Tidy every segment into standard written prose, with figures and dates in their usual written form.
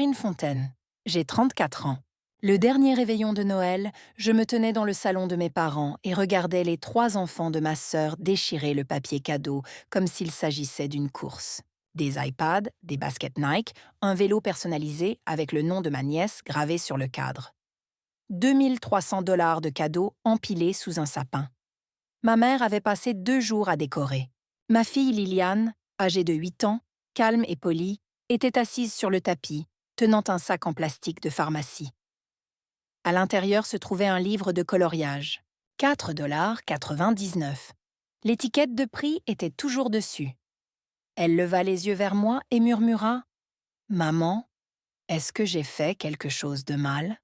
Une fontaine. J'ai 34 ans. Le dernier réveillon de Noël, je me tenais dans le salon de mes parents et regardais les 3 enfants de ma sœur déchirer le papier cadeau comme s'il s'agissait d'une course. Des iPads, des baskets Nike, un vélo personnalisé avec le nom de ma nièce gravé sur le cadre. 2 300 $ de cadeaux empilés sous un sapin. Ma mère avait passé 2 jours à décorer. Ma fille Liliane, âgée de 8 ans, calme et polie, était assise sur le tapis, tenant un sac en plastique de pharmacie. À l'intérieur se trouvait un livre de coloriage. 4,99 $. L'étiquette de prix était toujours dessus. Elle leva les yeux vers moi et murmura « Maman, est-ce que j'ai fait quelque chose de mal ?»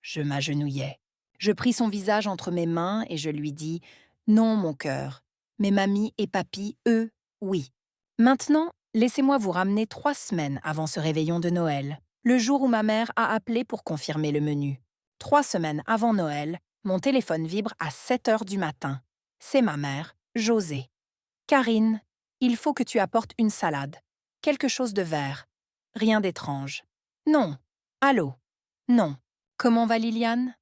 Je m'agenouillai. Je pris son visage entre mes mains et je lui dis « Non, mon cœur. Mais mamie et papy, eux, oui. Maintenant, laissez-moi vous ramener 3 semaines avant ce réveillon de Noël, le jour où ma mère a appelé pour confirmer le menu. 3 semaines avant Noël, mon téléphone vibre à 7 heures du matin. C'est ma mère, José. Karine, il faut que tu apportes une salade. Quelque chose de vert. Rien d'étrange. Non. Allô. Non. Comment va Liliane?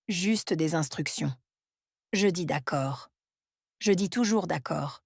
Juste des instructions. Je dis d'accord. Je dis toujours d'accord.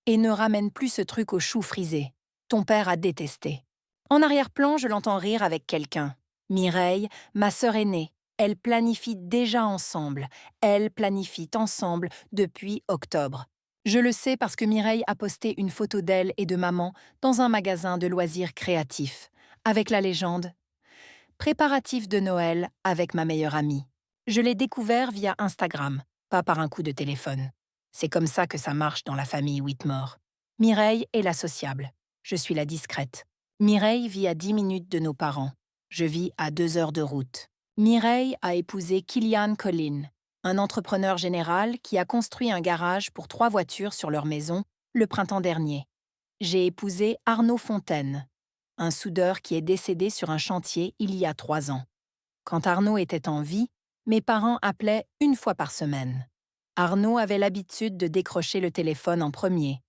Et ne ramène plus ce truc au chou frisé. Ton père a détesté. En arrière-plan, je l'entends rire avec quelqu'un. Mireille, ma sœur aînée, elle planifie déjà ensemble. Elles planifient ensemble depuis octobre. Je le sais parce que Mireille a posté une photo d'elle et de maman dans un magasin de loisirs créatifs, avec la légende « Préparatifs de Noël avec ma meilleure amie ». Je l'ai découvert via Instagram, pas par un coup de téléphone. C'est comme ça que ça marche dans la famille Whitmore. Mireille est la sociable. Je suis la discrète. Mireille vit à 10 minutes de nos parents. Je vis à 2 heures de route. Mireille a épousé Kilian Collin, un entrepreneur général qui a construit un garage pour 3 voitures sur leur maison le printemps dernier. J'ai épousé Arnaud Fontaine, un soudeur qui est décédé sur un chantier il y a 3 ans. Quand Arnaud était en vie, mes parents appelaient 1 fois par semaine. Arnaud avait l'habitude de décrocher le téléphone en premier,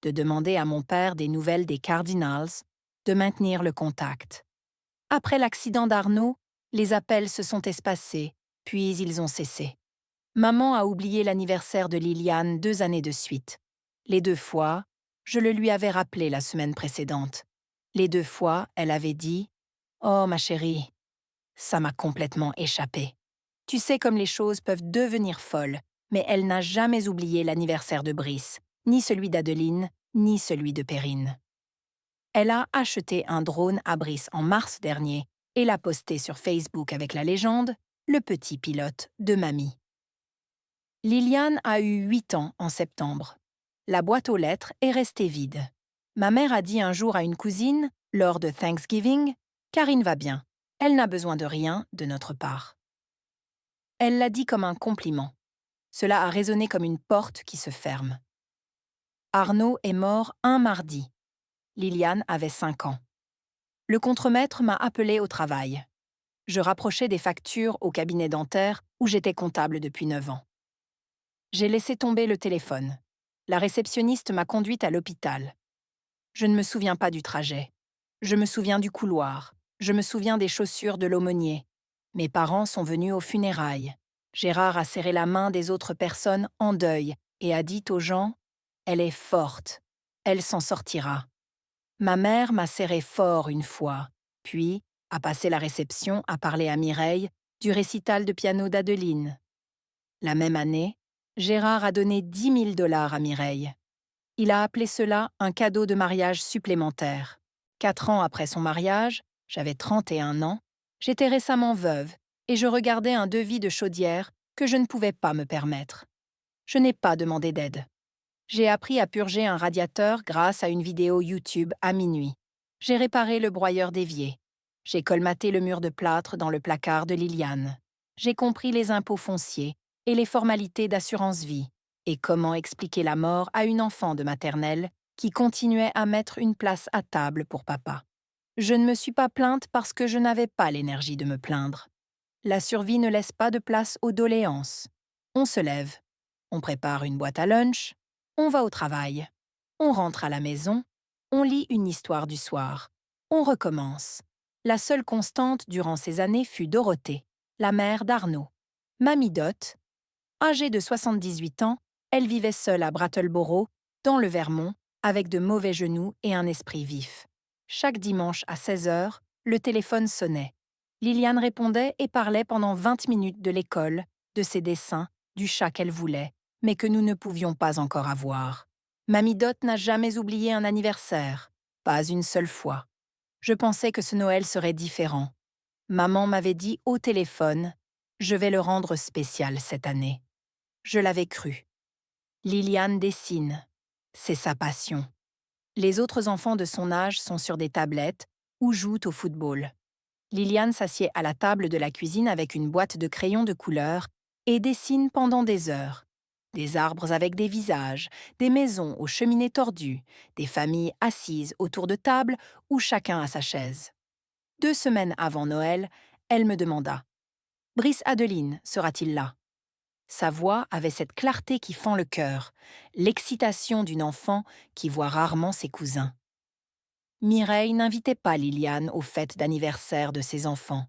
de demander à mon père des nouvelles des Cardinals, de maintenir le contact. Après l'accident d'Arnaud, les appels se sont espacés, puis ils ont cessé. Maman a oublié l'anniversaire de Liliane 2 années de suite. Les 2 fois, je le lui avais rappelé la semaine précédente. Les 2 fois, elle avait dit « Oh, ma chérie, ça m'a complètement échappé. Tu sais comme les choses peuvent devenir folles, mais elle n'a jamais oublié l'anniversaire de Brice, ni celui d'Adeline, ni celui de Perrine. Elle a acheté un drone à Brice en mars dernier et l'a posté sur Facebook avec la légende « Le petit pilote de mamie ». Liliane a eu 8 ans en septembre. La boîte aux lettres est restée vide. Ma mère a dit un jour à une cousine, lors de Thanksgiving, « Karine va bien. Elle n'a besoin de rien de notre part. » Elle l'a dit comme un compliment. Cela a résonné comme une porte qui se ferme. Arnaud est mort un mardi. Liliane avait 5 ans. Le contremaître m'a appelé au travail. Je rapprochais des factures au cabinet dentaire où j'étais comptable depuis 9 ans. J'ai laissé tomber le téléphone. La réceptionniste m'a conduite à l'hôpital. Je ne me souviens pas du trajet. Je me souviens du couloir. Je me souviens des chaussures de l'aumônier. Mes parents sont venus aux funérailles. Gérard a serré la main des autres personnes en deuil et a dit aux gens « Elle est forte. Elle s'en sortira. » Ma mère m'a serré fort une fois, puis a passé la réception à parler à Mireille du récital de piano d'Adeline. La même année, Gérard a donné 10 000 $ à Mireille. Il a appelé cela un cadeau de mariage supplémentaire. 4 ans après son mariage, j'avais 31 ans, j'étais récemment veuve et je regardais un devis de chaudière que je ne pouvais pas me permettre. Je n'ai pas demandé d'aide. J'ai appris à purger un radiateur grâce à une vidéo YouTube à minuit. J'ai réparé le broyeur d'évier. J'ai colmaté le mur de plâtre dans le placard de Liliane. J'ai compris les impôts fonciers et les formalités d'assurance vie et comment expliquer la mort à une enfant de maternelle qui continuait à mettre une place à table pour papa. Je ne me suis pas plainte parce que je n'avais pas l'énergie de me plaindre. La survie ne laisse pas de place aux doléances. On se lève, on prépare une boîte à lunch, on va au travail, on rentre à la maison, on lit une histoire du soir, On recommence. La seule constante durant ces années fut Dorothée, la mère d'Arnaud. Mamie Dot, âgée de 78 ans, elle vivait seule à Brattleboro, dans le Vermont, avec de mauvais genoux et un esprit vif. Chaque dimanche à 16 heures, le téléphone sonnait. Liliane répondait et parlait pendant 20 minutes de l'école, de ses dessins, du chat qu'elle voulait, mais que nous ne pouvions pas encore avoir. Mamie Dot n'a jamais oublié un anniversaire, pas une seule fois. Je pensais que ce Noël serait différent. Maman m'avait dit au téléphone « Je vais le rendre spécial cette année ». Je l'avais cru. Liliane dessine. C'est sa passion. Les autres enfants de son âge sont sur des tablettes ou jouent au football. Liliane s'assied à la table de la cuisine avec une boîte de crayons de couleur et dessine pendant des heures. Des arbres avec des visages, des maisons aux cheminées tordues, des familles assises autour de tables où chacun a sa chaise. 2 semaines avant Noël, elle me demanda « Brice Adeline sera-t-il là ?» Sa voix avait cette clarté qui fend le cœur, l'excitation d'une enfant qui voit rarement ses cousins. Mireille n'invitait pas Liliane aux fêtes d'anniversaire de ses enfants.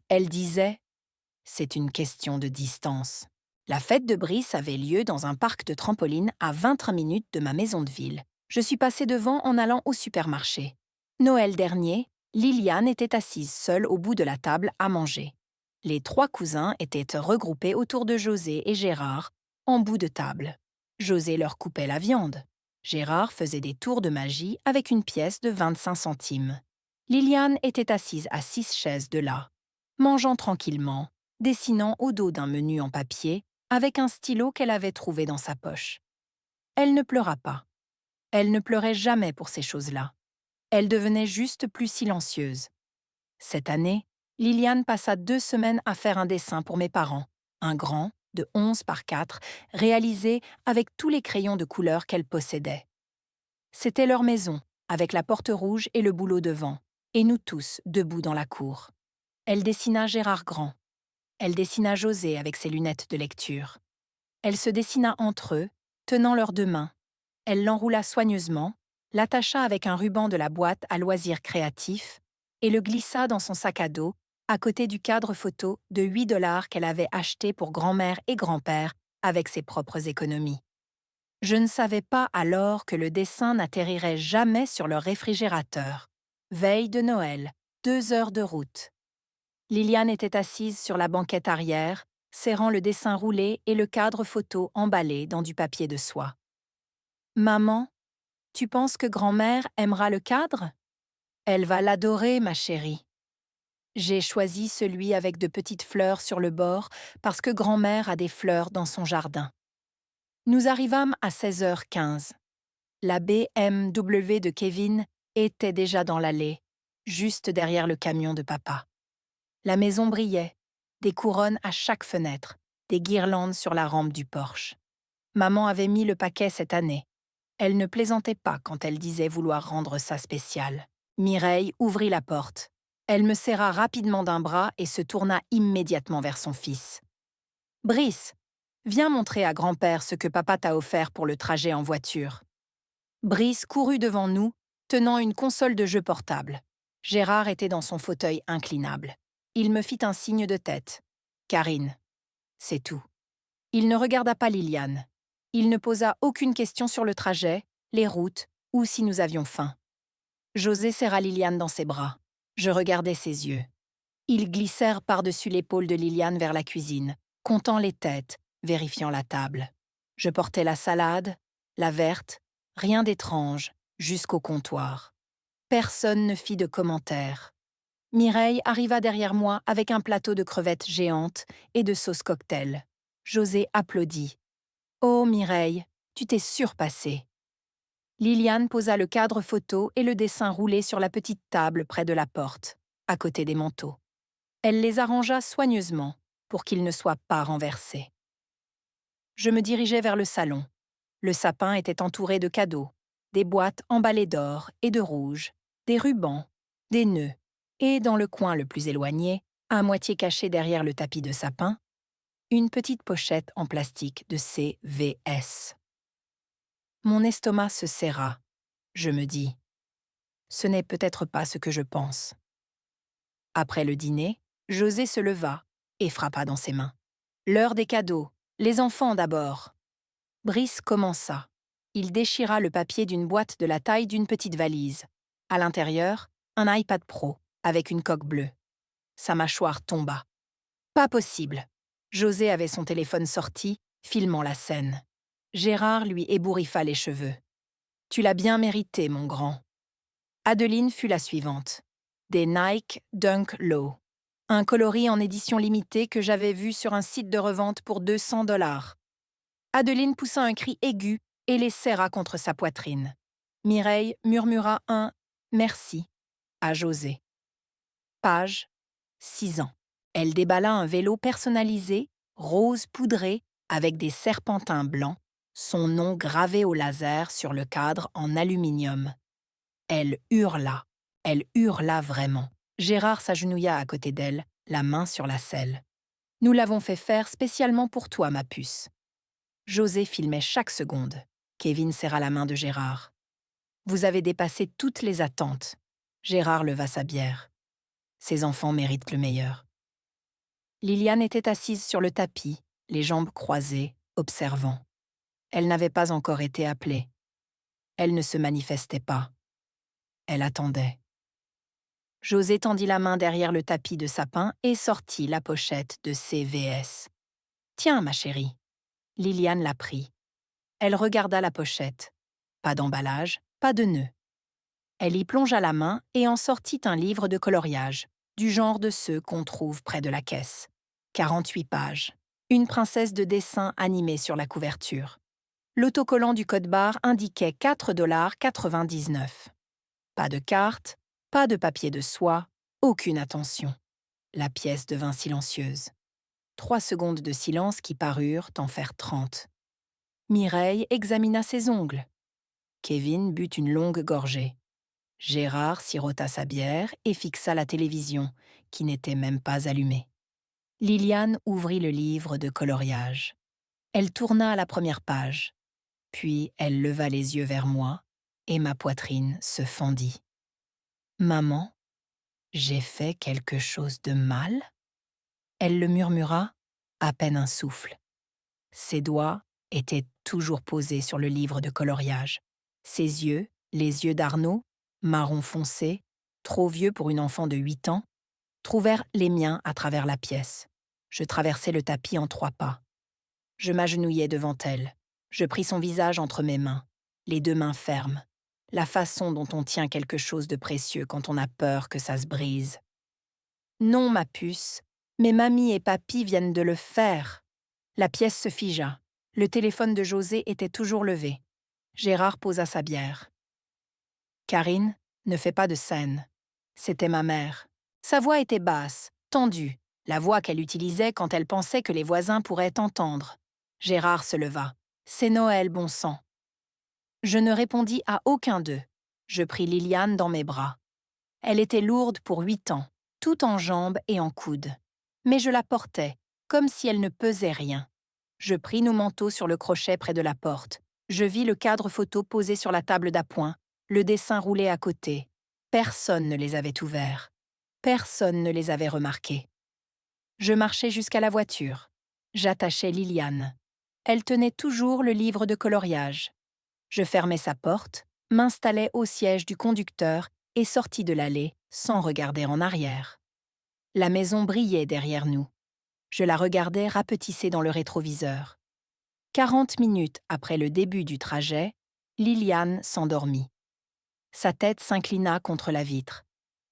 Elle disait « C'est une question de distance ». La fête de Brice avait lieu dans un parc de trampoline à 23 minutes de ma maison de ville. Je suis passée devant en allant au supermarché. Noël dernier, Liliane était assise seule au bout de la table à manger. Les 3 cousins étaient regroupés autour de José et Gérard, en bout de table. José leur coupait la viande. Gérard faisait des tours de magie avec une pièce de 25 centimes. Liliane était assise à 6 chaises de là, mangeant tranquillement, dessinant au dos d'un menu en papier avec un stylo qu'elle avait trouvé dans sa poche. Elle ne pleura pas. Elle ne pleurait jamais pour ces choses-là. Elle devenait juste plus silencieuse. Cette année, Liliane passa 2 semaines à faire un dessin pour mes parents, un grand, de 11 par 4, réalisé avec tous les crayons de couleur qu'elle possédait. C'était leur maison, avec la porte rouge et le bouleau devant, et nous tous debout dans la cour. Elle dessina Gérard Grand. Elle dessina José avec ses lunettes de lecture. Elle se dessina entre eux, tenant leurs 2 mains. Elle l'enroula soigneusement, l'attacha avec un ruban de la boîte à loisirs créatifs et le glissa dans son sac à dos, à côté du cadre photo de 8 $ qu'elle avait acheté pour grand-mère et grand-père avec ses propres économies. Je ne savais pas alors que le dessin n'atterrirait jamais sur leur réfrigérateur. Veille de Noël, 2 heures de route. Liliane était assise sur la banquette arrière, serrant le dessin roulé et le cadre photo emballé dans du papier de soie. « Maman, tu penses que grand-mère aimera le cadre ? Elle va l'adorer, ma chérie. » J'ai choisi celui avec de petites fleurs sur le bord parce que grand-mère a des fleurs dans son jardin. Nous arrivâmes à 16h15. La BMW de Kevin était déjà dans l'allée, juste derrière le camion de papa. La maison brillait, des couronnes à chaque fenêtre, des guirlandes sur la rampe du porche. Maman avait mis le paquet cette année. Elle ne plaisantait pas quand elle disait vouloir rendre ça spécial. Mireille ouvrit la porte. Elle me serra rapidement d'un bras et se tourna immédiatement vers son fils. « Brice, viens montrer à grand-père ce que papa t'a offert pour le trajet en voiture. » Brice courut devant nous, tenant une console de jeu portable. Gérard était dans son fauteuil inclinable. Il me fit un signe de tête. « Karine. » C'est tout. Il ne regarda pas Liliane. Il ne posa aucune question sur le trajet, les routes ou si nous avions faim. José serra Liliane dans ses bras. Je regardais ses yeux. Ils glissèrent par-dessus l'épaule de Liliane vers la cuisine, comptant les têtes, vérifiant la table. Je portais la salade, la verte, rien d'étrange, jusqu'au comptoir. Personne ne fit de commentaires. Mireille arriva derrière moi avec un plateau de crevettes géantes et de sauce cocktail. José applaudit. « Oh, Mireille, tu t'es surpassée. » Liliane posa le cadre photo et le dessin roulé sur la petite table près de la porte, à côté des manteaux. Elle les arrangea soigneusement pour qu'ils ne soient pas renversés. Je me dirigeais vers le salon. Le sapin était entouré de cadeaux, des boîtes emballées d'or et de rouge, des rubans, des nœuds, et dans le coin le plus éloigné, à moitié caché derrière le tapis de sapin, une petite pochette en plastique de CVS. Mon estomac se serra. Je me dis Ce n'est peut-être pas ce que je pense. Après le dîner, José se leva et frappa dans ses mains. L'heure des cadeaux. Les enfants d'abord. Brice commença. Il déchira le papier d'une boîte de la taille d'une petite valise. À l'intérieur, un iPad Pro avec une coque bleue. Sa mâchoire tomba. Pas possible. José avait son téléphone sorti, filmant la scène. Gérard lui ébouriffa les cheveux. « Tu l'as bien mérité, mon grand. » Adeline fut la suivante. Des Nike Dunk Low. Un coloris en édition limitée que j'avais vu sur un site de revente pour 200 $. Adeline poussa un cri aigu et les serra contre sa poitrine. Mireille murmura un « merci » à José. Page, 6 ans. Elle déballa un vélo personnalisé, rose poudré, avec des serpentins blancs, son nom gravé au laser sur le cadre en aluminium. Elle hurla vraiment. Gérard s'agenouilla à côté d'elle, la main sur la selle. « Nous l'avons fait faire spécialement pour toi, ma puce. » José filmait chaque seconde. Kevin serra la main de Gérard. « Vous avez dépassé toutes les attentes. » Gérard leva sa bière. Ses enfants méritent le meilleur. Liliane était assise sur le tapis, les jambes croisées, observant. Elle n'avait pas encore été appelée. Elle ne se manifestait pas. Elle attendait. José tendit la main derrière le tapis de sapin et sortit la pochette de CVS. « Tiens, ma chérie. » Liliane la prit. Elle regarda la pochette. Pas d'emballage, pas de nœud. Elle y plongea la main et en sortit un livre de coloriage, du genre de ceux qu'on trouve près de la caisse. 48 pages. Une princesse de dessin animée sur la couverture. L'autocollant du code-barre indiquait 4,99 $. Pas de carte, pas de papier de soie, aucune attention. La pièce devint silencieuse. 3 secondes de silence qui parurent en faire 30. Mireille examina ses ongles. Kevin but une longue gorgée. Gérard sirota sa bière et fixa la télévision, qui n'était même pas allumée. Liliane ouvrit le livre de coloriage. Elle tourna à la première page. Puis elle leva les yeux vers moi et ma poitrine se fendit. « Maman, j'ai fait quelque chose de mal ?» Elle le murmura, à peine un souffle. Ses doigts étaient toujours posés sur le livre de coloriage. Ses yeux, les yeux d'Arnaud, marron foncé, trop vieux pour une enfant de 8 ans, trouvèrent les miens à travers la pièce. Je traversai le tapis en 3 pas. Je m'agenouillai devant elle. Je pris son visage entre mes mains, les 2 mains fermes. La façon dont on tient quelque chose de précieux quand on a peur que ça se brise. « Non, ma puce, mais mamie et papy viennent de le faire. » La pièce se figea. Le téléphone de José était toujours levé. Gérard posa sa bière. « Karine, ne fais pas de scène. » C'était ma mère. Sa voix était basse, tendue, la voix qu'elle utilisait quand elle pensait que les voisins pourraient entendre. Gérard se leva. « C'est Noël, bon sang. » Je ne répondis à aucun d'eux. Je pris Liliane dans mes bras. Elle était lourde pour 8 ans, toute en jambes et en coudes. Mais je la portais, comme si elle ne pesait rien. Je pris nos manteaux sur le crochet près de la porte. Je vis le cadre photo posé sur la table d'appoint, le dessin roulé à côté. Personne ne les avait ouverts. Personne ne les avait remarqués. Je marchai jusqu'à la voiture. J'attachai Liliane. Elle tenait toujours le livre de coloriage. Je fermai sa porte, m'installai au siège du conducteur et sortis de l'allée sans regarder en arrière. La maison brillait derrière nous. Je la regardais rapetisser dans le rétroviseur. 40 minutes après le début du trajet, Liliane s'endormit. Sa tête s'inclina contre la vitre.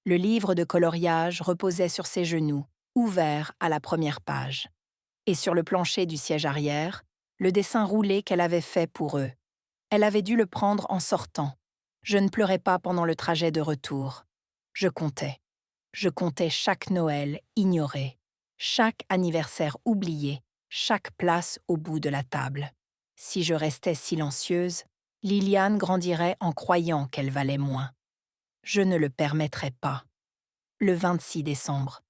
Le livre de coloriage reposait sur ses genoux, ouvert à la première page. Et sur le plancher du siège arrière, le dessin roulé qu'elle avait fait pour eux. Elle avait dû le prendre en sortant. Je ne pleurais pas pendant le trajet de retour. Je comptais. Je comptais chaque Noël ignoré, chaque anniversaire oublié, chaque place au bout de la table. Si je restais silencieuse, Liliane grandirait en croyant qu'elle valait moins. Je ne le permettrais pas. Le 26 décembre.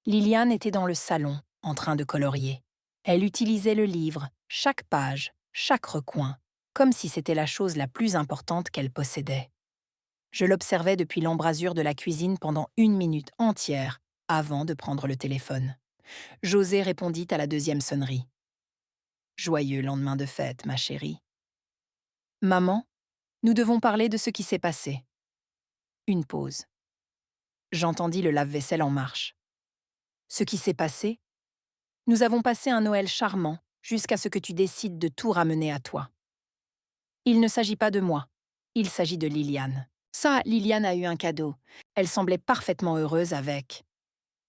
Liliane était dans le salon, en train de colorier. Elle utilisait le livre, chaque page, chaque recoin, comme si c'était la chose la plus importante qu'elle possédait. Je l'observais depuis l'embrasure de la cuisine pendant 1 minute entière avant de prendre le téléphone. José répondit à la deuxième sonnerie. Joyeux lendemain de fête, ma chérie. Maman, nous devons parler de ce qui s'est passé. Une pause. J'entendis le lave-vaisselle en marche. Ce qui s'est passé? Nous avons passé un Noël charmant jusqu'à ce que tu décides de tout ramener à toi. Il ne s'agit pas de moi, il s'agit de Liliane. Ça, Liliane a eu un cadeau. Elle semblait parfaitement heureuse avec.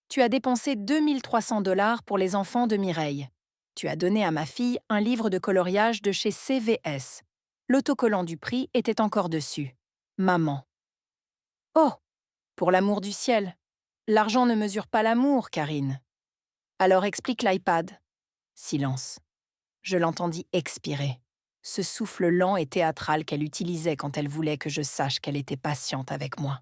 Tu as dépensé 2 300 $ pour les enfants de Mireille. Tu as donné à ma fille un livre de coloriage de chez CVS. L'autocollant du prix était encore dessus. Maman. Oh, pour l'amour du ciel. L'argent ne mesure pas l'amour, Karine. Alors explique l'iPad. Silence. Je l'entendis expirer. Ce souffle lent et théâtral qu'elle utilisait quand elle voulait que je sache qu'elle était patiente avec moi.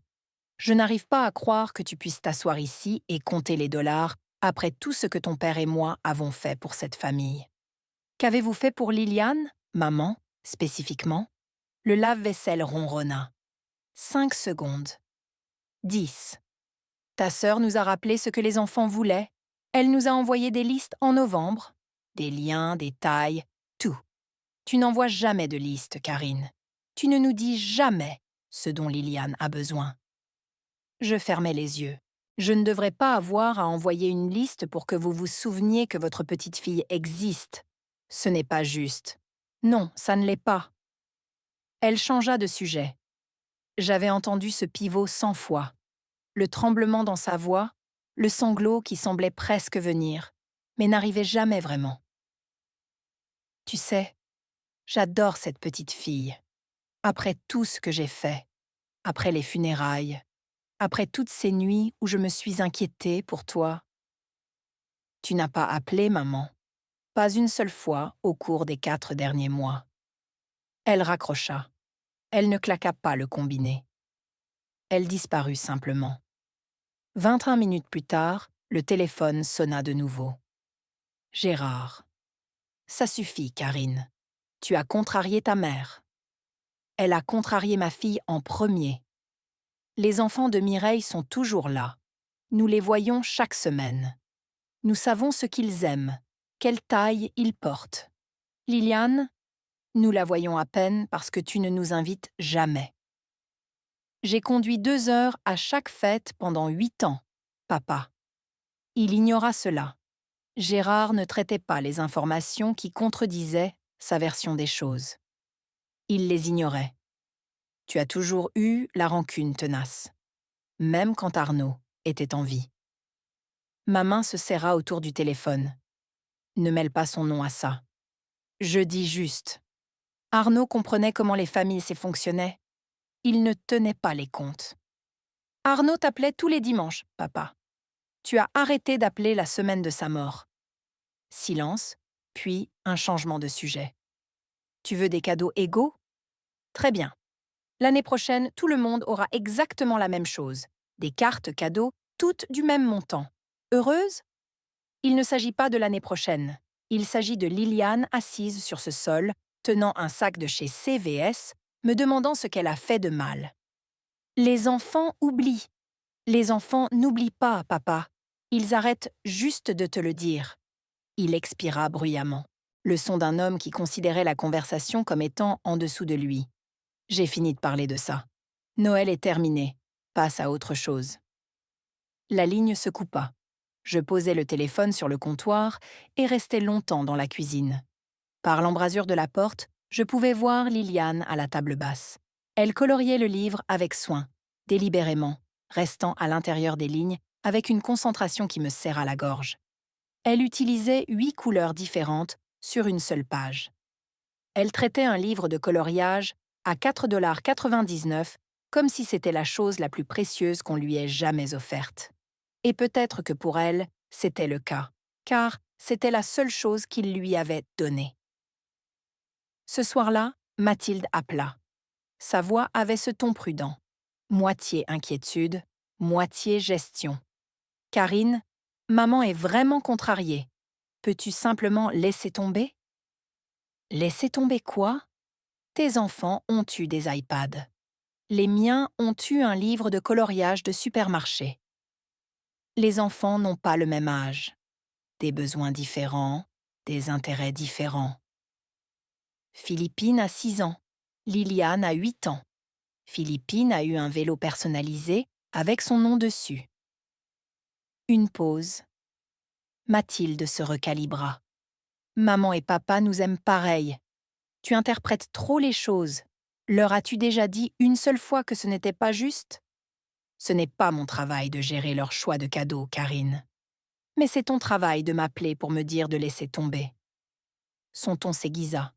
Je n'arrive pas à croire que tu puisses t'asseoir ici et compter les dollars après tout ce que ton père et moi avons fait pour cette famille. Qu'avez-vous fait pour Liliane, maman, spécifiquement? Le lave-vaisselle ronronna. 5 secondes. 10. Ta sœur nous a rappelé ce que les enfants voulaient. Elle nous a envoyé des listes en novembre. Des liens, des tailles, tout. Tu n'envoies jamais de liste, Karine. Tu ne nous dis jamais ce dont Liliane a besoin. Je fermais les yeux. Je ne devrais pas avoir à envoyer une liste pour que vous vous souveniez que votre petite fille existe. Ce n'est pas juste. Non, ça ne l'est pas. Elle changea de sujet. J'avais entendu ce pivot 100 fois. Le tremblement dans sa voix, le sanglot qui semblait presque venir, mais n'arrivait jamais vraiment. Tu sais, j'adore cette petite fille. Après tout ce que j'ai fait, après les funérailles, après toutes ces nuits où je me suis inquiétée pour toi. Tu n'as pas appelé, maman. Pas une seule fois au cours des 4 derniers mois. Elle raccrocha. Elle ne claqua pas le combiné. Elle disparut simplement. 21 minutes plus tard, le téléphone sonna de nouveau. Gérard. Ça suffit, Karine. Tu as contrarié ta mère. Elle a contrarié ma fille en premier. Les enfants de Mireille sont toujours là. Nous les voyons chaque semaine. Nous savons ce qu'ils aiment, quelle taille ils portent. Liliane, nous la voyons à peine parce que tu ne nous invites jamais. J'ai conduit 2 heures à chaque fête pendant 8 ans, papa. Il ignora cela. Gérard ne traitait pas les informations qui contredisaient sa version des choses. Il les ignorait. Tu as toujours eu la rancune tenace, même quand Arnaud était en vie. Ma main se serra autour du téléphone. Ne mêle pas son nom à ça. Je dis juste. Arnaud comprenait comment les familles fonctionnaient. Il ne tenait pas les comptes. Arnaud t'appelait tous les dimanches, papa. Tu as arrêté d'appeler la semaine de sa mort. Silence, puis un changement de sujet. Tu veux des cadeaux égaux? Très bien. L'année prochaine, tout le monde aura exactement la même chose. Des cartes cadeaux, toutes du même montant. Heureuse? Il ne s'agit pas de l'année prochaine. Il s'agit de Liliane assise sur ce sol, tenant un sac de chez CVS, me demandant ce qu'elle a fait de mal. Les enfants oublient. Les enfants n'oublient pas, papa. Ils arrêtent juste de te le dire. Il expira bruyamment, le son d'un homme qui considérait la conversation comme étant en dessous de lui. J'ai fini de parler de ça. Noël est terminé. Passe à autre chose. La ligne se coupa. Je posai le téléphone sur le comptoir et restai longtemps dans la cuisine. Par l'embrasure de la porte, je pouvais voir Liliane à la table basse. Elle coloriait le livre avec soin, délibérément, restant à l'intérieur des lignes avec une concentration qui me serra la gorge. Elle utilisait 8 couleurs différentes sur une seule page. Elle traitait un livre de coloriage à 4,99 $ comme si c'était la chose la plus précieuse qu'on lui ait jamais offerte. Et peut-être que pour elle, c'était le cas, car c'était la seule chose qu'il lui avait donnée. Ce soir-là, Mathilde appela. Sa voix avait ce ton prudent. Moitié inquiétude, moitié gestion. « Karine, maman est vraiment contrariée. Peux-tu simplement laisser tomber ?» « Laisser tomber quoi ? Tes enfants ont eu des iPads. Les miens ont eu un livre de coloriage de supermarché. Les enfants n'ont pas le même âge, des besoins différents, des intérêts différents. Philippine a 6 ans, Liliane a 8 ans. Philippine a eu un vélo personnalisé avec son nom dessus. Une pause. Mathilde se recalibra. Maman et papa nous aiment pareil. Tu interprètes trop les choses. Leur as-tu déjà dit une seule fois que ce n'était pas juste? Ce n'est pas mon travail de gérer leur choix de cadeaux, Karine. Mais c'est ton travail de m'appeler pour me dire de laisser tomber. Son ton s'aiguisa.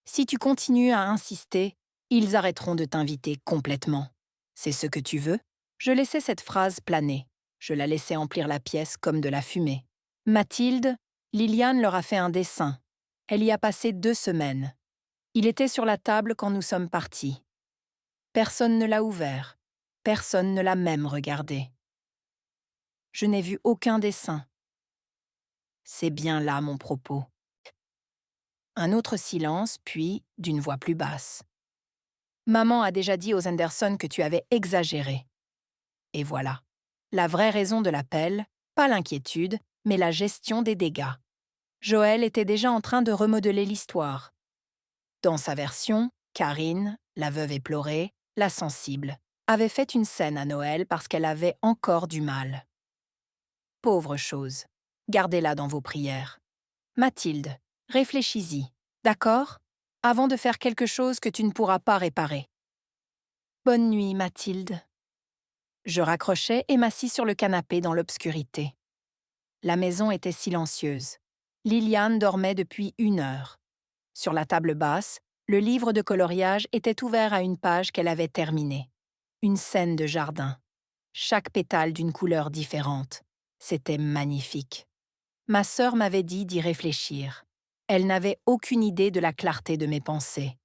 Si tu continues à insister, ils arrêteront de t'inviter complètement. C'est ce que tu veux? Je laissais cette phrase planer. Je la laissais emplir la pièce comme de la fumée. Mathilde, Liliane leur a fait un dessin. Elle y a passé 2 semaines. Il était sur la table quand nous sommes partis. Personne ne l'a ouvert. Personne ne l'a même regardé. Je n'ai vu aucun dessin. C'est bien là mon propos. Un autre silence, puis, d'une voix plus basse. Maman a déjà dit aux Anderson que tu avais exagéré. Et voilà. La vraie raison de l'appel, pas l'inquiétude, mais la gestion des dégâts. Joël était déjà en train de remodeler l'histoire. Dans sa version, Karine, la veuve éplorée, la sensible, avait fait une scène à Noël parce qu'elle avait encore du mal. Pauvre chose. Gardez-la dans vos prières. Mathilde, réfléchis-y, d'accord? Avant de faire quelque chose que tu ne pourras pas réparer. Bonne nuit, Mathilde. Je raccrochai et m'assis sur le canapé dans l'obscurité. La maison était silencieuse. Liliane dormait depuis 1 heure. Sur la table basse, le livre de coloriage était ouvert à une page qu'elle avait terminée. Une scène de jardin. Chaque pétale d'une couleur différente. C'était magnifique. Ma sœur m'avait dit d'y réfléchir. Elle n'avait aucune idée de la clarté de mes pensées.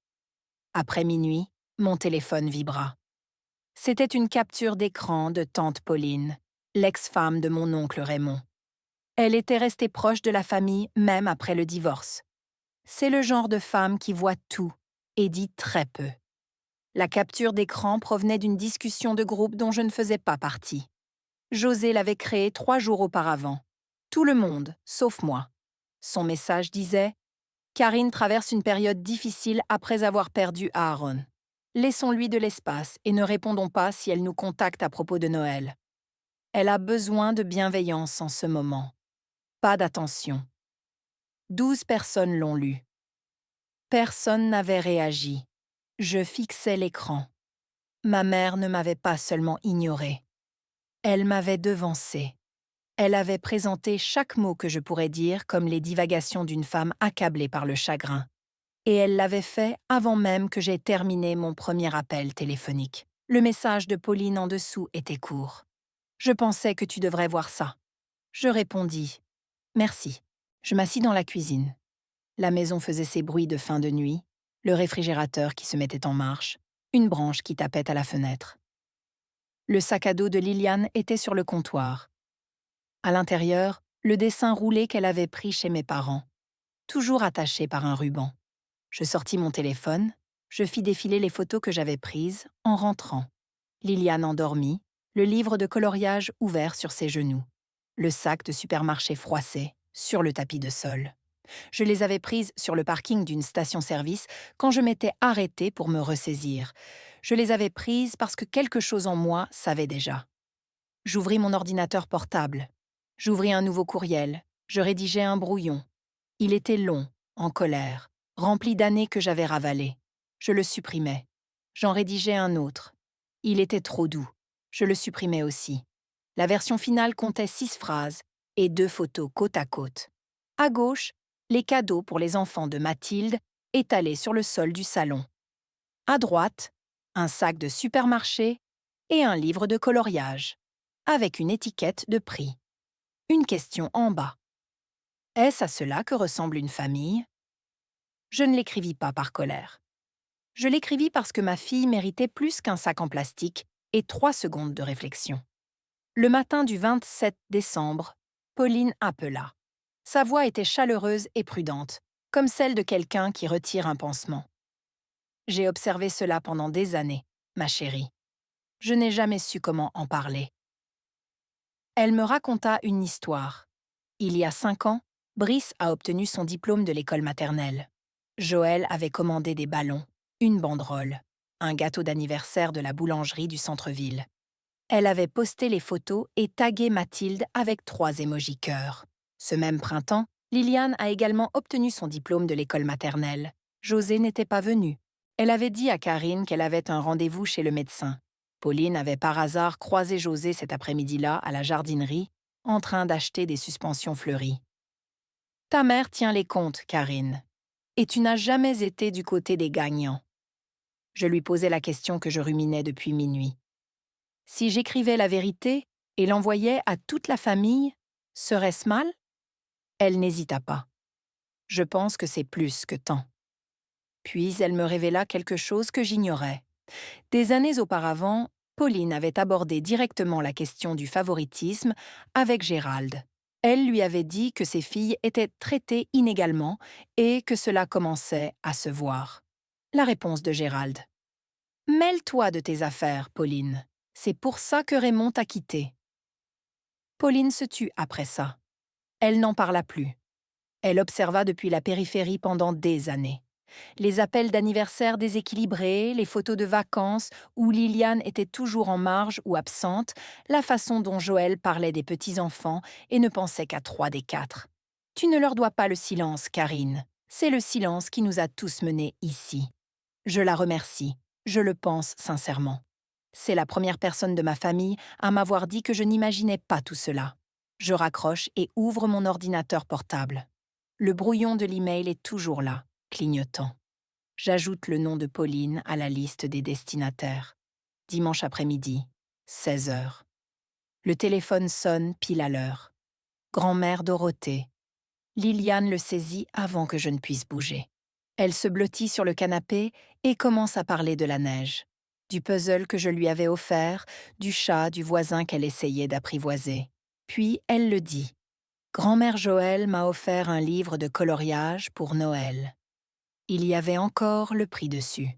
Après minuit, mon téléphone vibra. C'était une capture d'écran de tante Pauline, l'ex-femme de mon oncle Raymond. Elle était restée proche de la famille même après le divorce. C'est le genre de femme qui voit tout et dit très peu. La capture d'écran provenait d'une discussion de groupe dont je ne faisais pas partie. José l'avait créée 3 jours auparavant. Tout le monde, sauf moi. Son message disait « Karine traverse une période difficile après avoir perdu Aaron. Laissons-lui de l'espace et ne répondons pas si elle nous contacte à propos de Noël. Elle a besoin de bienveillance en ce moment. Pas d'attention. » 12 personnes l'ont lu. Personne n'avait réagi. Je fixais l'écran. Ma mère ne m'avait pas seulement ignorée. Elle m'avait devancée. Elle avait présenté chaque mot que je pourrais dire comme les divagations d'une femme accablée par le chagrin. Et elle l'avait fait avant même que j'aie terminé mon premier appel téléphonique. Le message de Pauline en dessous était court. « Je pensais que tu devrais voir ça. » Je répondis « Merci ». Je m'assis dans la cuisine. La maison faisait ses bruits de fin de nuit, le réfrigérateur qui se mettait en marche, une branche qui tapait à la fenêtre. Le sac à dos de Liliane était sur le comptoir. À l'intérieur, le dessin roulé qu'elle avait pris chez mes parents, toujours attaché par un ruban. Je sortis mon téléphone, je fis défiler les photos que j'avais prises en rentrant. Liliane endormie, le livre de coloriage ouvert sur ses genoux, le sac de supermarché froissé sur le tapis de sol. Je les avais prises sur le parking d'une station-service quand je m'étais arrêtée pour me ressaisir. Je les avais prises parce que quelque chose en moi savait déjà. J'ouvris mon ordinateur portable. J'ouvris un nouveau courriel. Je rédigeai un brouillon. Il était long, en colère, rempli d'années que j'avais ravalées. Je le supprimais. J'en rédigeais un autre. Il était trop doux. Je le supprimais aussi. La version finale comptait 6 phrases et 2 photos côte à côte. À gauche, les cadeaux pour les enfants de Mathilde étalés sur le sol du salon. À droite, un sac de supermarché et un livre de coloriage, avec une étiquette de prix. Une question en bas. Est-ce à cela que ressemble une famille? Je ne l'écrivis pas par colère. Je l'écrivis parce que ma fille méritait plus qu'un sac en plastique et 3 secondes de réflexion. Le matin du 27 décembre, Pauline appela. Sa voix était chaleureuse et prudente, comme celle de quelqu'un qui retire un pansement. J'ai observé cela pendant des années. ma chérie. Je n'ai jamais su comment en parler. Elle me raconta une histoire. Il y a 5 ans, Brice a obtenu son diplôme de l'école maternelle. Joël avait commandé des ballons, une banderole, un gâteau d'anniversaire de la boulangerie du centre-ville. Elle avait posté les photos et tagué Mathilde avec 3 émojis cœur. Ce même printemps, Liliane a également obtenu son diplôme de l'école maternelle. José n'était pas venue. Elle avait dit à Karine qu'elle avait un rendez-vous chez le médecin. Pauline avait par hasard croisé José cet après-midi-là à la jardinerie, en train d'acheter des suspensions fleuries. « Ta mère tient les comptes, Karine, et tu n'as jamais été du côté des gagnants. » Je lui posai la question que je ruminais depuis minuit. Si j'écrivais la vérité et l'envoyais à toute la famille, serait-ce mal? Elle n'hésita pas. Je pense que c'est plus que tant. Puis elle me révéla quelque chose que j'ignorais. Des années auparavant, Pauline avait abordé directement la question du favoritisme avec Gérald. Elle lui avait dit que ses filles étaient traitées inégalement et que cela commençait à se voir. La réponse de Gérald. « Mêle-toi de tes affaires, Pauline. C'est pour ça que Raymond t'a quittée. » Pauline se tut après ça. Elle n'en parla plus. Elle observa depuis la périphérie pendant des années. Les appels d'anniversaire déséquilibrés, les photos de vacances où Liliane était toujours en marge ou absente, la façon dont Joël parlait des petits-enfants et ne pensait qu'à 3 des 4. Tu ne leur dois pas le silence, Karine. C'est le silence qui nous a tous menés ici. Je la remercie. Je le pense sincèrement. C'est la première personne de ma famille à m'avoir dit que je n'imaginais pas tout cela. Je raccroche et ouvre mon ordinateur portable. Le brouillon de l'email est toujours là, clignotant. J'ajoute le nom de Pauline à la liste des destinataires. Dimanche après-midi, 16 heures. Le téléphone sonne pile à l'heure. Grand-mère Dorothée. Liliane le saisit avant que je ne puisse bouger. Elle se blottit sur le canapé et commence à parler de la neige, du puzzle que je lui avais offert, du chat du voisin qu'elle essayait d'apprivoiser. Puis elle le dit. Grand-mère Joël m'a offert un livre de coloriage pour Noël. Il y avait encore le prix dessus.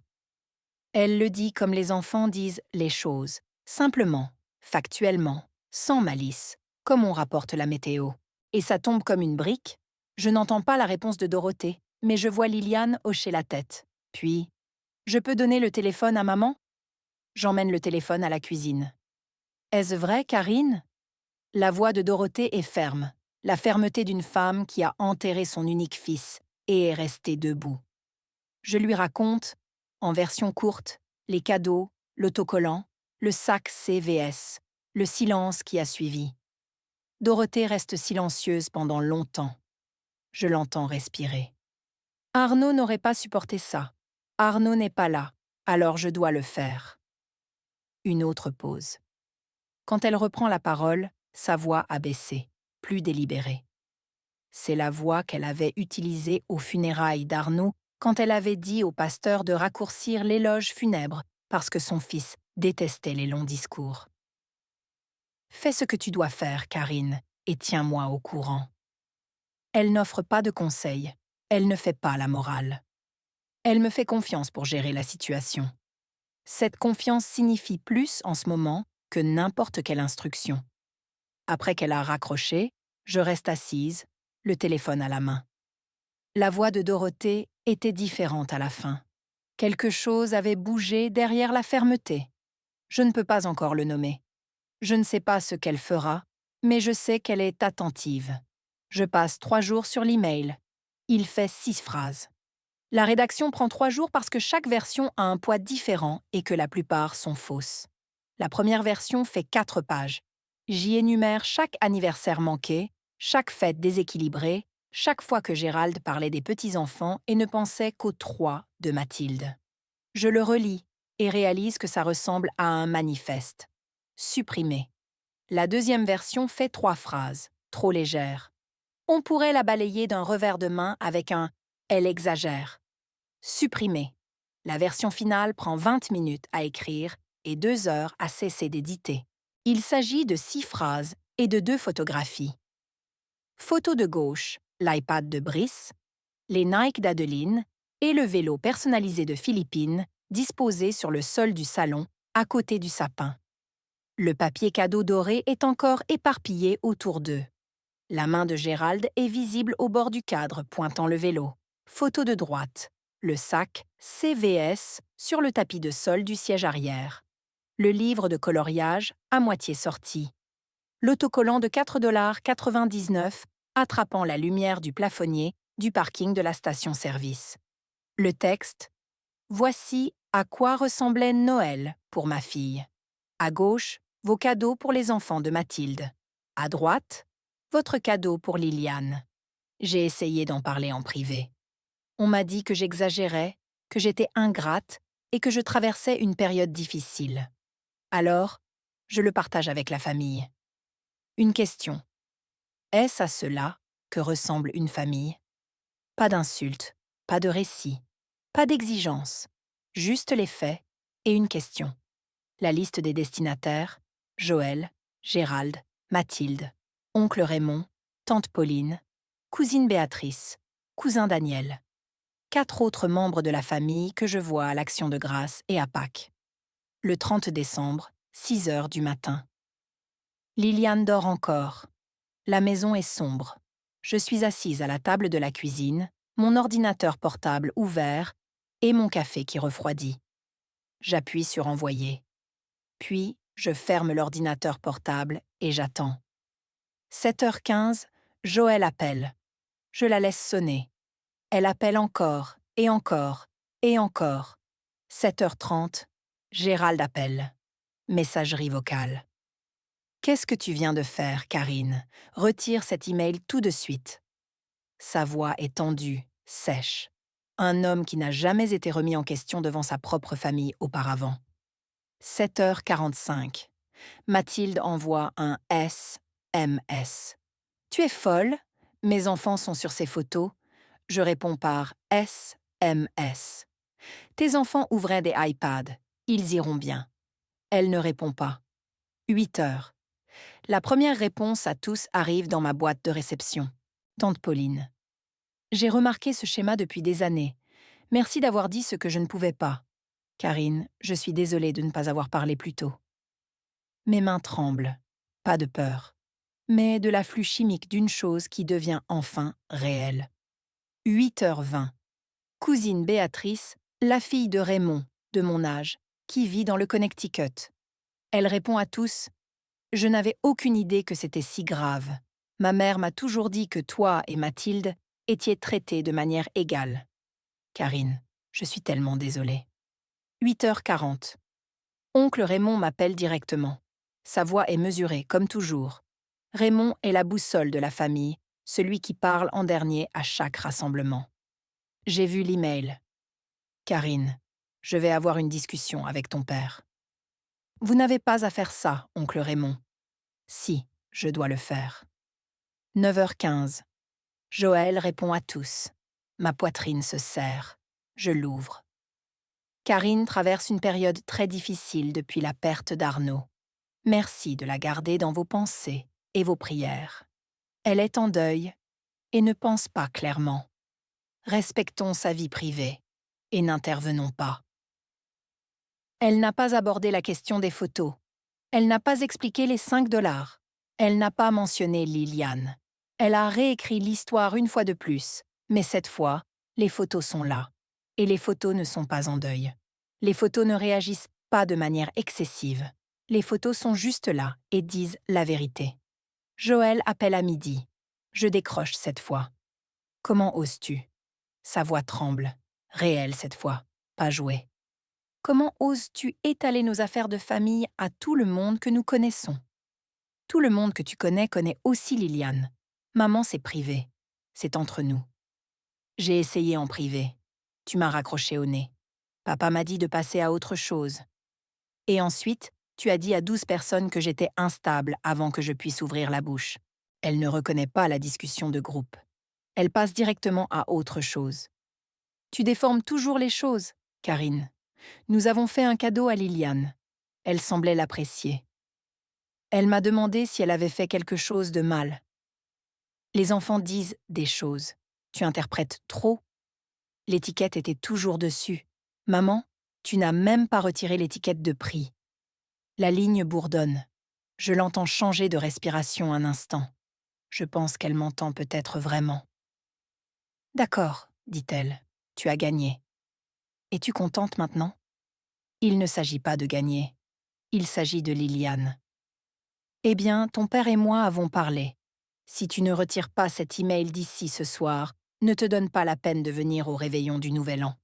Elle le dit comme les enfants disent les choses, simplement, factuellement, sans malice, comme on rapporte la météo. Et ça tombe comme une brique. Je n'entends pas la réponse de Dorothée, mais je vois Liliane hocher la tête. Puis, « Je peux donner le téléphone à maman ?» J'emmène le téléphone à la cuisine. « Est-ce vrai, Karine ?» La voix de Dorothée est ferme, la fermeté d'une femme qui a enterré son unique fils et est restée debout. Je lui raconte, en version courte, les cadeaux, l'autocollant, le sac CVS, le silence qui a suivi. Dorothée reste silencieuse pendant longtemps. Je l'entends respirer. Arnaud n'aurait pas supporté ça. Arnaud n'est pas là, alors je dois le faire. Une autre pause. Quand elle reprend la parole, sa voix a baissé, plus délibérée. C'est la voix qu'elle avait utilisée aux funérailles d'Arnaud quand elle avait dit au pasteur de raccourcir l'éloge funèbre parce que son fils détestait les longs discours. Fais ce que tu dois faire, Karine, et tiens-moi au courant. Elle n'offre pas de conseils, elle ne fait pas la morale. Elle me fait confiance pour gérer la situation. Cette confiance signifie plus en ce moment que n'importe quelle instruction. Après qu'elle a raccroché, je reste assise, le téléphone à la main. La voix de Dorothée était différente à la fin. Quelque chose avait bougé derrière la fermeté. Je ne peux pas encore le nommer. Je ne sais pas ce qu'elle fera, mais je sais qu'elle est attentive. Je passe 3 jours sur l'email. Il fait 6 phrases. La rédaction prend 3 jours parce que chaque version a un poids différent et que la plupart sont fausses. La première version fait 4 pages. J'y énumère chaque anniversaire manqué, chaque fête déséquilibrée, chaque fois que Gérald parlait des petits-enfants et ne pensait qu'aux 3 de Mathilde. Je le relis et réalise que ça ressemble à un manifeste. Supprimé. La deuxième version fait 3 phrases, trop légères. On pourrait la balayer d'un revers de main avec un « elle exagère ». Supprimé. La version finale prend 20 minutes à écrire et 2 heures à cesser d'éditer. Il s'agit de 6 phrases et de 2 photographies. Photo de gauche, l'iPad de Brice, les Nike d'Adeline et le vélo personnalisé de Philippine disposés sur le sol du salon, à côté du sapin. Le papier cadeau doré est encore éparpillé autour d'eux. La main de Gérald est visible au bord du cadre, pointant le vélo. Photo de droite. Le sac CVS sur le tapis de sol du siège arrière. Le livre de coloriage à moitié sorti. L'autocollant de 4,99 $ attrapant la lumière du plafonnier du parking de la station-service. Le texte « Voici à quoi ressemblait Noël pour ma fille. À gauche, vos cadeaux pour les enfants de Mathilde. À droite, votre cadeau pour Liliane. » J'ai essayé d'en parler en privé. On m'a dit que j'exagérais, que j'étais ingrate et que je traversais une période difficile. Alors, je le partage avec la famille. Une question. Est-ce à cela que ressemble une famille? Pas d'insultes, pas de récits, pas d'exigences, juste les faits et une question. La liste des destinataires, Joël, Gérald, Mathilde, oncle Raymond, tante Pauline, cousine Béatrice, cousin Daniel. 4 autres membres de la famille que je vois à l'Action de grâce et à Pâques. Le 30 décembre, 6 heures du matin. Liliane dort encore. La maison est sombre. Je suis assise à la table de la cuisine, mon ordinateur portable ouvert et mon café qui refroidit. J'appuie sur Envoyer. Puis, je ferme l'ordinateur portable et j'attends. 7h15, Joël appelle. Je la laisse sonner. Elle appelle encore, et encore, et encore. 7h30, Gérald appelle. Messagerie vocale. Qu'est-ce que tu viens de faire, Karine? Retire cet email tout de suite. Sa voix est tendue, sèche. Un homme qui n'a jamais été remis en question devant sa propre famille auparavant. 7h45. Mathilde envoie un SMS. Tu es folle? Mes enfants sont sur ces photos. Je réponds par SMS. Tes enfants ouvraient des iPads. Ils iront bien. Elle ne répond pas. 8h. La première réponse à tous arrive dans ma boîte de réception. Tante Pauline. J'ai remarqué ce schéma depuis des années. Merci d'avoir dit ce que je ne pouvais pas. Karine, je suis désolée de ne pas avoir parlé plus tôt. Mes mains tremblent. Pas de peur, mais de l'afflux chimique d'une chose qui devient enfin réelle. 8h20. Cousine Béatrice, la fille de Raymond, de mon âge, qui vit dans le Connecticut. Elle répond à tous « Je n'avais aucune idée que c'était si grave. Ma mère m'a toujours dit que toi et Mathilde étiez traités de manière égale. » Karine, je suis tellement désolée. 8h40. Oncle Raymond m'appelle directement. Sa voix est mesurée, comme toujours. Raymond est la boussole de la famille, celui qui parle en dernier à chaque rassemblement. J'ai vu l'email. Karine, je vais avoir une discussion avec ton père. Vous n'avez pas à faire ça, oncle Raymond. Si, je dois le faire. 9h15. Joël répond à tous. Ma poitrine se serre. Je l'ouvre. Karine traverse une période très difficile depuis la perte d'Arnaud. Merci de la garder dans vos pensées et vos prières. Elle est en deuil et ne pense pas clairement. Respectons sa vie privée et n'intervenons pas. Elle n'a pas abordé la question des photos. Elle n'a pas expliqué les 5 $. Elle n'a pas mentionné Liliane. Elle a réécrit l'histoire une fois de plus, mais cette fois, les photos sont là. Et les photos ne sont pas en deuil. Les photos ne réagissent pas de manière excessive. Les photos sont juste là et disent la vérité. Joël appelle à midi. Je décroche cette fois. Comment oses-tu? Sa voix tremble. Réelle cette fois, pas jouée. Comment oses-tu étaler nos affaires de famille à tout le monde que nous connaissons? Tout le monde que tu connais connaît aussi Liliane. Maman, c'est privé. C'est entre nous. J'ai essayé en privé. Tu m'as raccroché au nez. Papa m'a dit de passer à autre chose. Et ensuite, tu as dit à 12 personnes que j'étais instable avant que je puisse ouvrir la bouche. Elle ne reconnaît pas la discussion de groupe. Elle passe directement à autre chose. Tu déformes toujours les choses, Karine. Nous avons fait un cadeau à Liliane. Elle semblait l'apprécier. Elle m'a demandé si elle avait fait quelque chose de mal. Les enfants disent des choses. Tu interprètes trop. L'étiquette était toujours dessus. Maman, Tu n'as même pas retiré l'étiquette de prix. La ligne bourdonne. Je l'entends changer de respiration un instant. Je pense qu'elle m'entend peut-être vraiment. D'accord, dit-elle, tu as gagné. Es-tu contente maintenant? Il ne s'agit pas de gagner. Il s'agit de Liliane. Eh bien, ton père et moi avons parlé. Si tu ne retires pas cet email d'ici ce soir, ne te donne pas la peine de venir au réveillon du Nouvel An.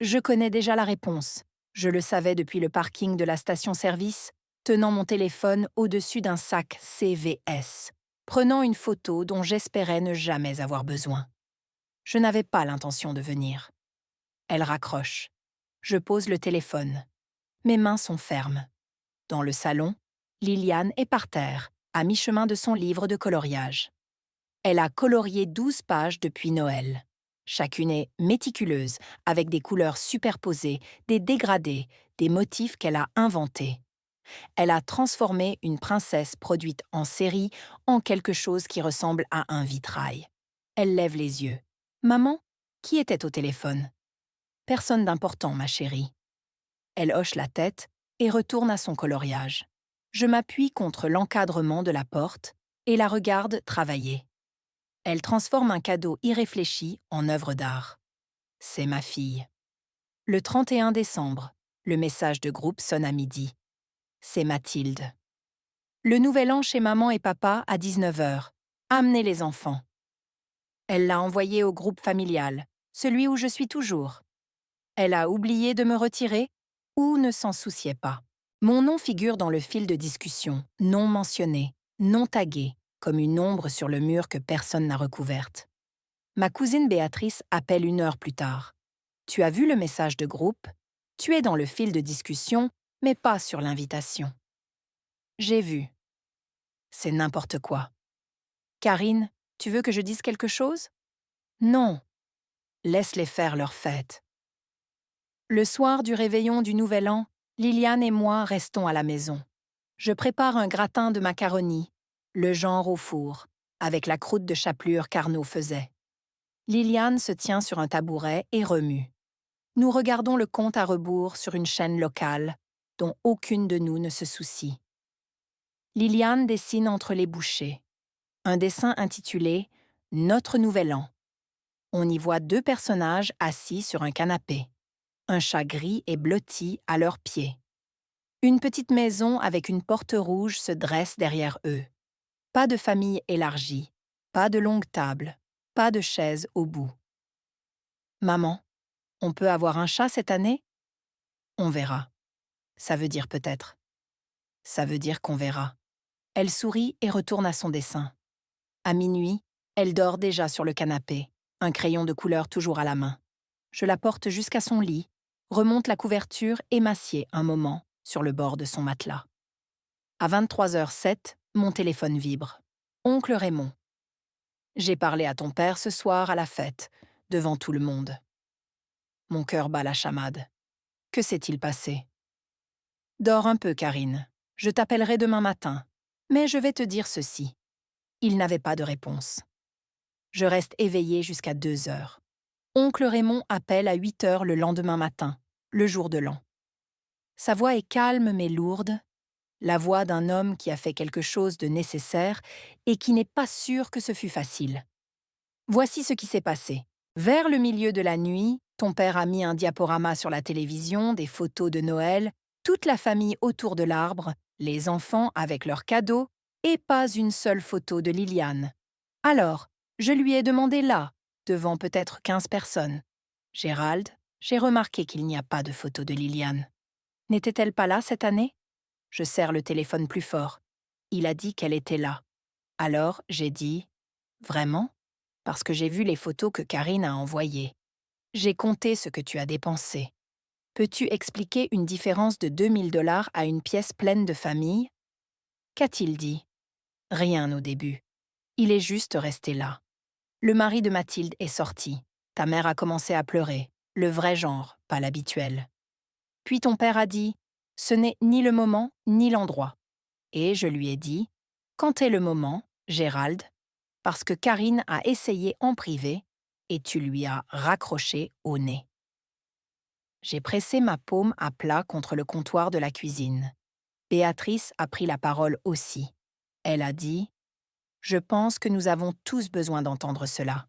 Je connais déjà la réponse. Je le savais depuis le parking de la station-service, tenant mon téléphone au-dessus d'un sac CVS, prenant une photo dont j'espérais ne jamais avoir besoin. Je n'avais pas l'intention de venir. Elle raccroche. Je pose le téléphone. Mes mains sont fermes. Dans le salon, Liliane est par terre, à mi-chemin de son livre de coloriage. Elle a colorié 12 pages depuis Noël. Chacune est méticuleuse, avec des couleurs superposées, des dégradés, des motifs qu'elle a inventés. Elle a transformé une princesse produite en série en quelque chose qui ressemble à un vitrail. Elle lève les yeux. « Maman, qui était au téléphone ?»« Personne d'important, ma chérie. » Elle hoche la tête et retourne à son coloriage. Je m'appuie contre l'encadrement de la porte et la regarde travailler. Elle transforme un cadeau irréfléchi en œuvre d'art. C'est ma fille. Le 31 décembre, le message de groupe sonne à midi. C'est Mathilde. Le nouvel an chez maman et papa à 19 h. Amenez les enfants. Elle l'a envoyé au groupe familial, celui où je suis toujours. Elle a oublié de me retirer ou ne s'en souciait pas. Mon nom figure dans le fil de discussion, non mentionné, non tagué, comme une ombre sur le mur que personne n'a recouverte. Ma cousine Béatrice appelle 1 heure plus tard. « Tu as vu le message de groupe? Tu es dans le fil de discussion, mais pas sur l'invitation. » J'ai vu. C'est n'importe quoi. Karine, tu veux que je dise quelque chose? Non. Laisse-les faire leur fête. Le soir du réveillon du Nouvel An, Liliane et moi restons à la maison. Je prépare un gratin de macaroni, le genre au four, avec la croûte de chapelure qu'Arnaud faisait. Liliane se tient sur un tabouret et remue. Nous regardons le compte à rebours sur une chaîne locale, dont aucune de nous ne se soucie. Liliane dessine entre les bouchées. Un dessin intitulé « Notre Nouvel An ». On y voit 2 personnages assis sur un canapé. Un chat gris et blotti à leurs pieds. Une petite maison avec une porte rouge se dresse derrière eux. Pas de famille élargie, pas de longue table, pas de chaise au bout. « Maman, on peut avoir un chat cette année? » On verra. Ça veut dire peut-être. Ça veut dire qu'on verra. Elle sourit et retourne à son dessin. À minuit, elle dort déjà sur le canapé, un crayon de couleur toujours à la main. Je la porte jusqu'à son lit, remonte la couverture et m'assieds un moment sur le bord de son matelas. À 23h07, mon téléphone vibre. Oncle Raymond. J'ai parlé à ton père ce soir à la fête, devant tout le monde. Mon cœur bat la chamade. Que s'est-il passé? Dors un peu, Karine. Je t'appellerai demain matin. Mais je vais te dire ceci. Il n'avait pas de réponse. Je reste éveillée jusqu'à 2 heures. Oncle Raymond appelle à 8 heures le lendemain matin, le jour de l'an. Sa voix est calme mais lourde, la voix d'un homme qui a fait quelque chose de nécessaire et qui n'est pas sûr que ce fut facile. Voici ce qui s'est passé. Vers le milieu de la nuit, ton père a mis un diaporama sur la télévision, des photos de Noël, toute la famille autour de l'arbre, les enfants avec leurs cadeaux, et pas une seule photo de Liliane. Alors, je lui ai demandé là, devant peut-être 15 personnes. Gérald, j'ai remarqué qu'il n'y a pas de photo de Liliane. N'était-elle pas là cette année? Je serre le téléphone plus fort. Il a dit qu'elle était là. Alors, j'ai dit « Vraiment ?» parce que j'ai vu les photos que Karine a envoyées. J'ai compté ce que tu as dépensé. Peux-tu expliquer une différence de 2000 $ à une pièce pleine de famille? Qu'a-t-il dit? Rien au début. Il est juste resté là. Le mari de Mathilde est sorti. Ta mère a commencé à pleurer. Le vrai genre, pas l'habituel. Puis ton père a dit « Ce n'est ni le moment, ni l'endroit ». Et je lui ai dit « Quand est le moment, Gérald ?» parce que Karine a essayé en privé et tu lui as raccroché au nez. J'ai pressé ma paume à plat contre le comptoir de la cuisine. Béatrice a pris la parole aussi. Elle a dit : « Je pense que nous avons tous besoin d'entendre cela. »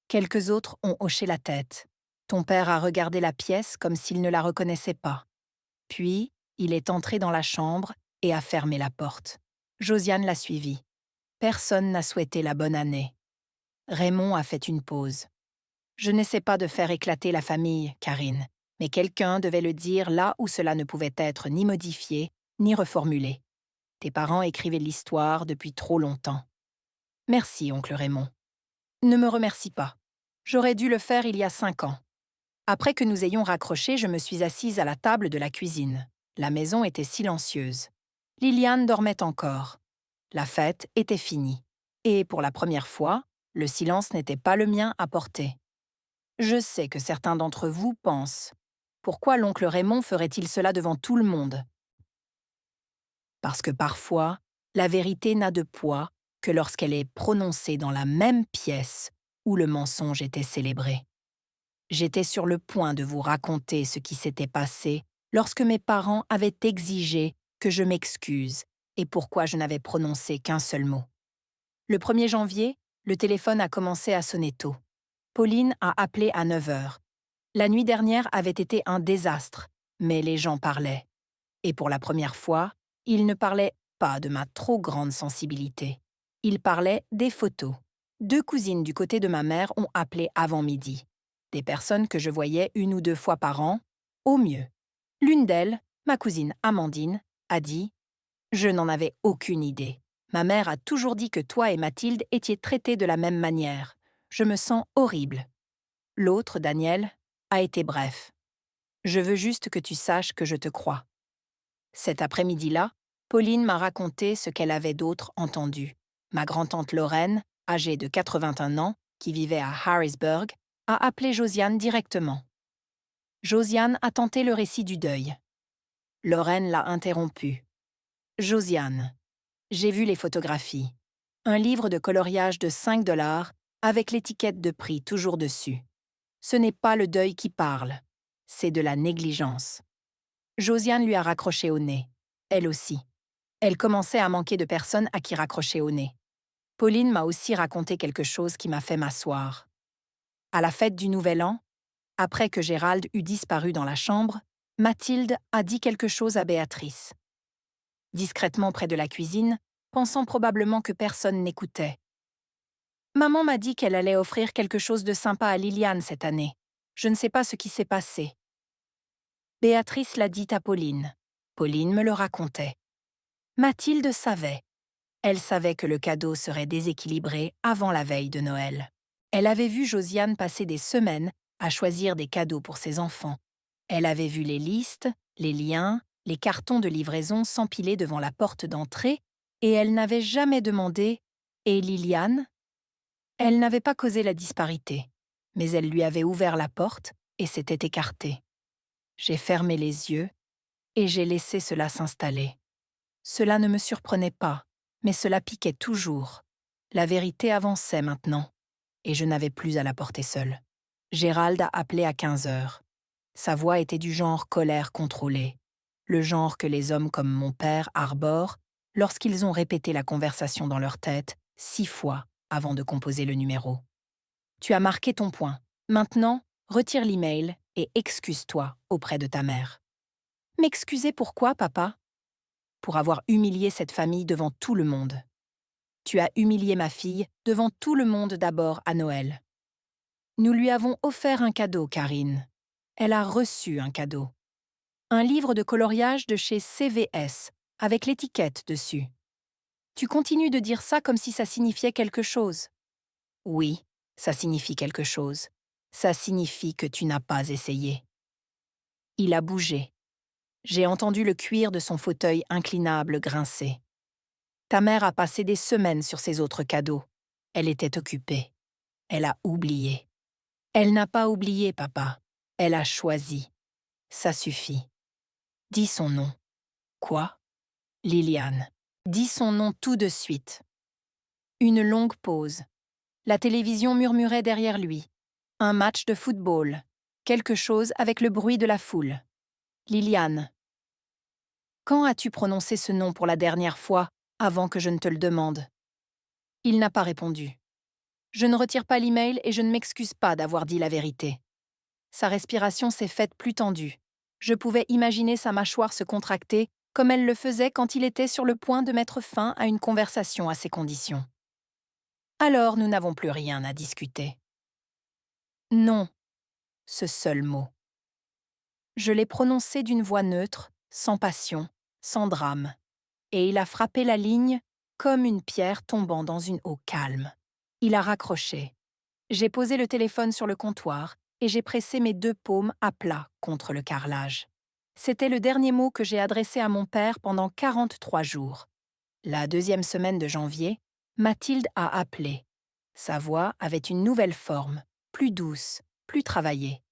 Quelques autres ont hoché la tête. Ton père a regardé la pièce comme s'il ne la reconnaissait pas. Puis, il est entré dans la chambre et a fermé la porte. Josiane l'a suivi. Personne n'a souhaité la bonne année. Raymond a fait une pause. Je n'essaie pas de faire éclater la famille, Karine, mais quelqu'un devait le dire là où cela ne pouvait être ni modifié, ni reformulé. Tes parents écrivaient l'histoire depuis trop longtemps. Merci, oncle Raymond. Ne me remercie pas. J'aurais dû le faire il y a 5 ans. Après que nous ayons raccroché, je me suis assise à la table de la cuisine. La maison était silencieuse. Liliane dormait encore. La fête était finie. Et pour la première fois, le silence n'était pas le mien à porter. Je sais que certains d'entre vous pensent : pourquoi l'oncle Raymond ferait-il cela devant tout le monde ? Parce que parfois, la vérité n'a de poids que lorsqu'elle est prononcée dans la même pièce où le mensonge était célébré. J'étais sur le point de vous raconter ce qui s'était passé lorsque mes parents avaient exigé que je m'excuse et pourquoi je n'avais prononcé qu'un seul mot. Le 1er janvier, le téléphone a commencé à sonner tôt. Pauline a appelé à 9 heures. La nuit dernière avait été un désastre, mais les gens parlaient. Et pour la première fois, ils ne parlaient pas de ma trop grande sensibilité. Ils parlaient des photos. 2 cousines du côté de ma mère ont appelé avant midi. Des personnes que je voyais 1 ou 2 fois par an, au mieux. L'une d'elles, ma cousine Amandine, a dit : « Je n'en avais aucune idée. Ma mère a toujours dit que toi et Mathilde étiez traités de la même manière. Je me sens horrible. » L'autre, Daniel, a été bref. Je veux juste que tu saches que je te crois. Cet après-midi-là, Pauline m'a raconté ce qu'elle avait d'autre entendu. Ma grand-tante Lorraine, âgée de 81 ans, qui vivait à Harrisburg, a appelé Josiane directement. Josiane a tenté le récit du deuil. Lorraine l'a interrompue. Josiane, j'ai vu les photographies. Un livre de coloriage de 5 $ avec l'étiquette de prix toujours dessus. Ce n'est pas le deuil qui parle, c'est de la négligence. Josiane lui a raccroché au nez, elle aussi. Elle commençait à manquer de personnes à qui raccrocher au nez. Pauline m'a aussi raconté quelque chose qui m'a fait m'asseoir. À la fête du Nouvel An, après que Gérald eut disparu dans la chambre, Mathilde a dit quelque chose à Béatrice. Discrètement près de la cuisine, pensant probablement que personne n'écoutait. Maman m'a dit qu'elle allait offrir quelque chose de sympa à Liliane cette année. Je ne sais pas ce qui s'est passé. Béatrice l'a dit à Pauline. Pauline me le racontait. Mathilde savait. Elle savait que le cadeau serait déséquilibré avant la veille de Noël. Elle avait vu Josiane passer des semaines à choisir des cadeaux pour ses enfants. Elle avait vu les listes, les liens, les cartons de livraison s'empiler devant la porte d'entrée et elle n'avait jamais demandé « Et Liliane ?» Elle n'avait pas causé la disparité, mais elle lui avait ouvert la porte et s'était écartée. J'ai fermé les yeux et j'ai laissé cela s'installer. Cela ne me surprenait pas, mais cela piquait toujours. La vérité avançait maintenant, et je n'avais plus à la porter seule. Gérald a appelé à 15 heures. Sa voix était du genre colère contrôlée, le genre que les hommes comme mon père arborent lorsqu'ils ont répété la conversation dans leur tête 6 fois avant de composer le numéro. Tu as marqué ton point. Maintenant, retire l'email et excuse-toi auprès de ta mère. M'excuser pourquoi, papa ? Pour avoir humilié cette famille devant tout le monde. Tu as humilié ma fille devant tout le monde d'abord à Noël. Nous lui avons offert un cadeau, Karine. Elle a reçu un cadeau. Un livre de coloriage de chez CVS, avec l'étiquette dessus. Tu continues de dire ça comme si ça signifiait quelque chose. Oui, ça signifie quelque chose. Ça signifie que tu n'as pas essayé. Il a bougé. J'ai entendu le cuir de son fauteuil inclinable grincer. Ta mère a passé des semaines sur ses autres cadeaux. Elle était occupée. Elle a oublié. Elle n'a pas oublié, papa. Elle a choisi. Ça suffit. Dis son nom. Quoi ? Liliane. Dis son nom tout de suite. Une longue pause. La télévision murmurait derrière lui. Un match de football. Quelque chose avec le bruit de la foule. Liliane. Quand as-tu prononcé ce nom pour la dernière fois, avant que je ne te le demande? Il n'a pas répondu. Je ne retire pas l'email et je ne m'excuse pas d'avoir dit la vérité. Sa respiration s'est faite plus tendue. Je pouvais imaginer sa mâchoire se contracter comme elle le faisait quand il était sur le point de mettre fin à une conversation à ces conditions. Alors nous n'avons plus rien à discuter. Non, ce seul mot. Je l'ai prononcé d'une voix neutre, sans passion, sans drame, et il a frappé la ligne comme une pierre tombant dans une eau calme. Il a raccroché. J'ai posé le téléphone sur le comptoir et j'ai pressé mes 2 paumes à plat contre le carrelage. C'était le dernier mot que j'ai adressé à mon père pendant 43 jours. La 2e semaine de janvier, Mathilde a appelé. Sa voix avait une nouvelle forme, plus douce, plus travaillée.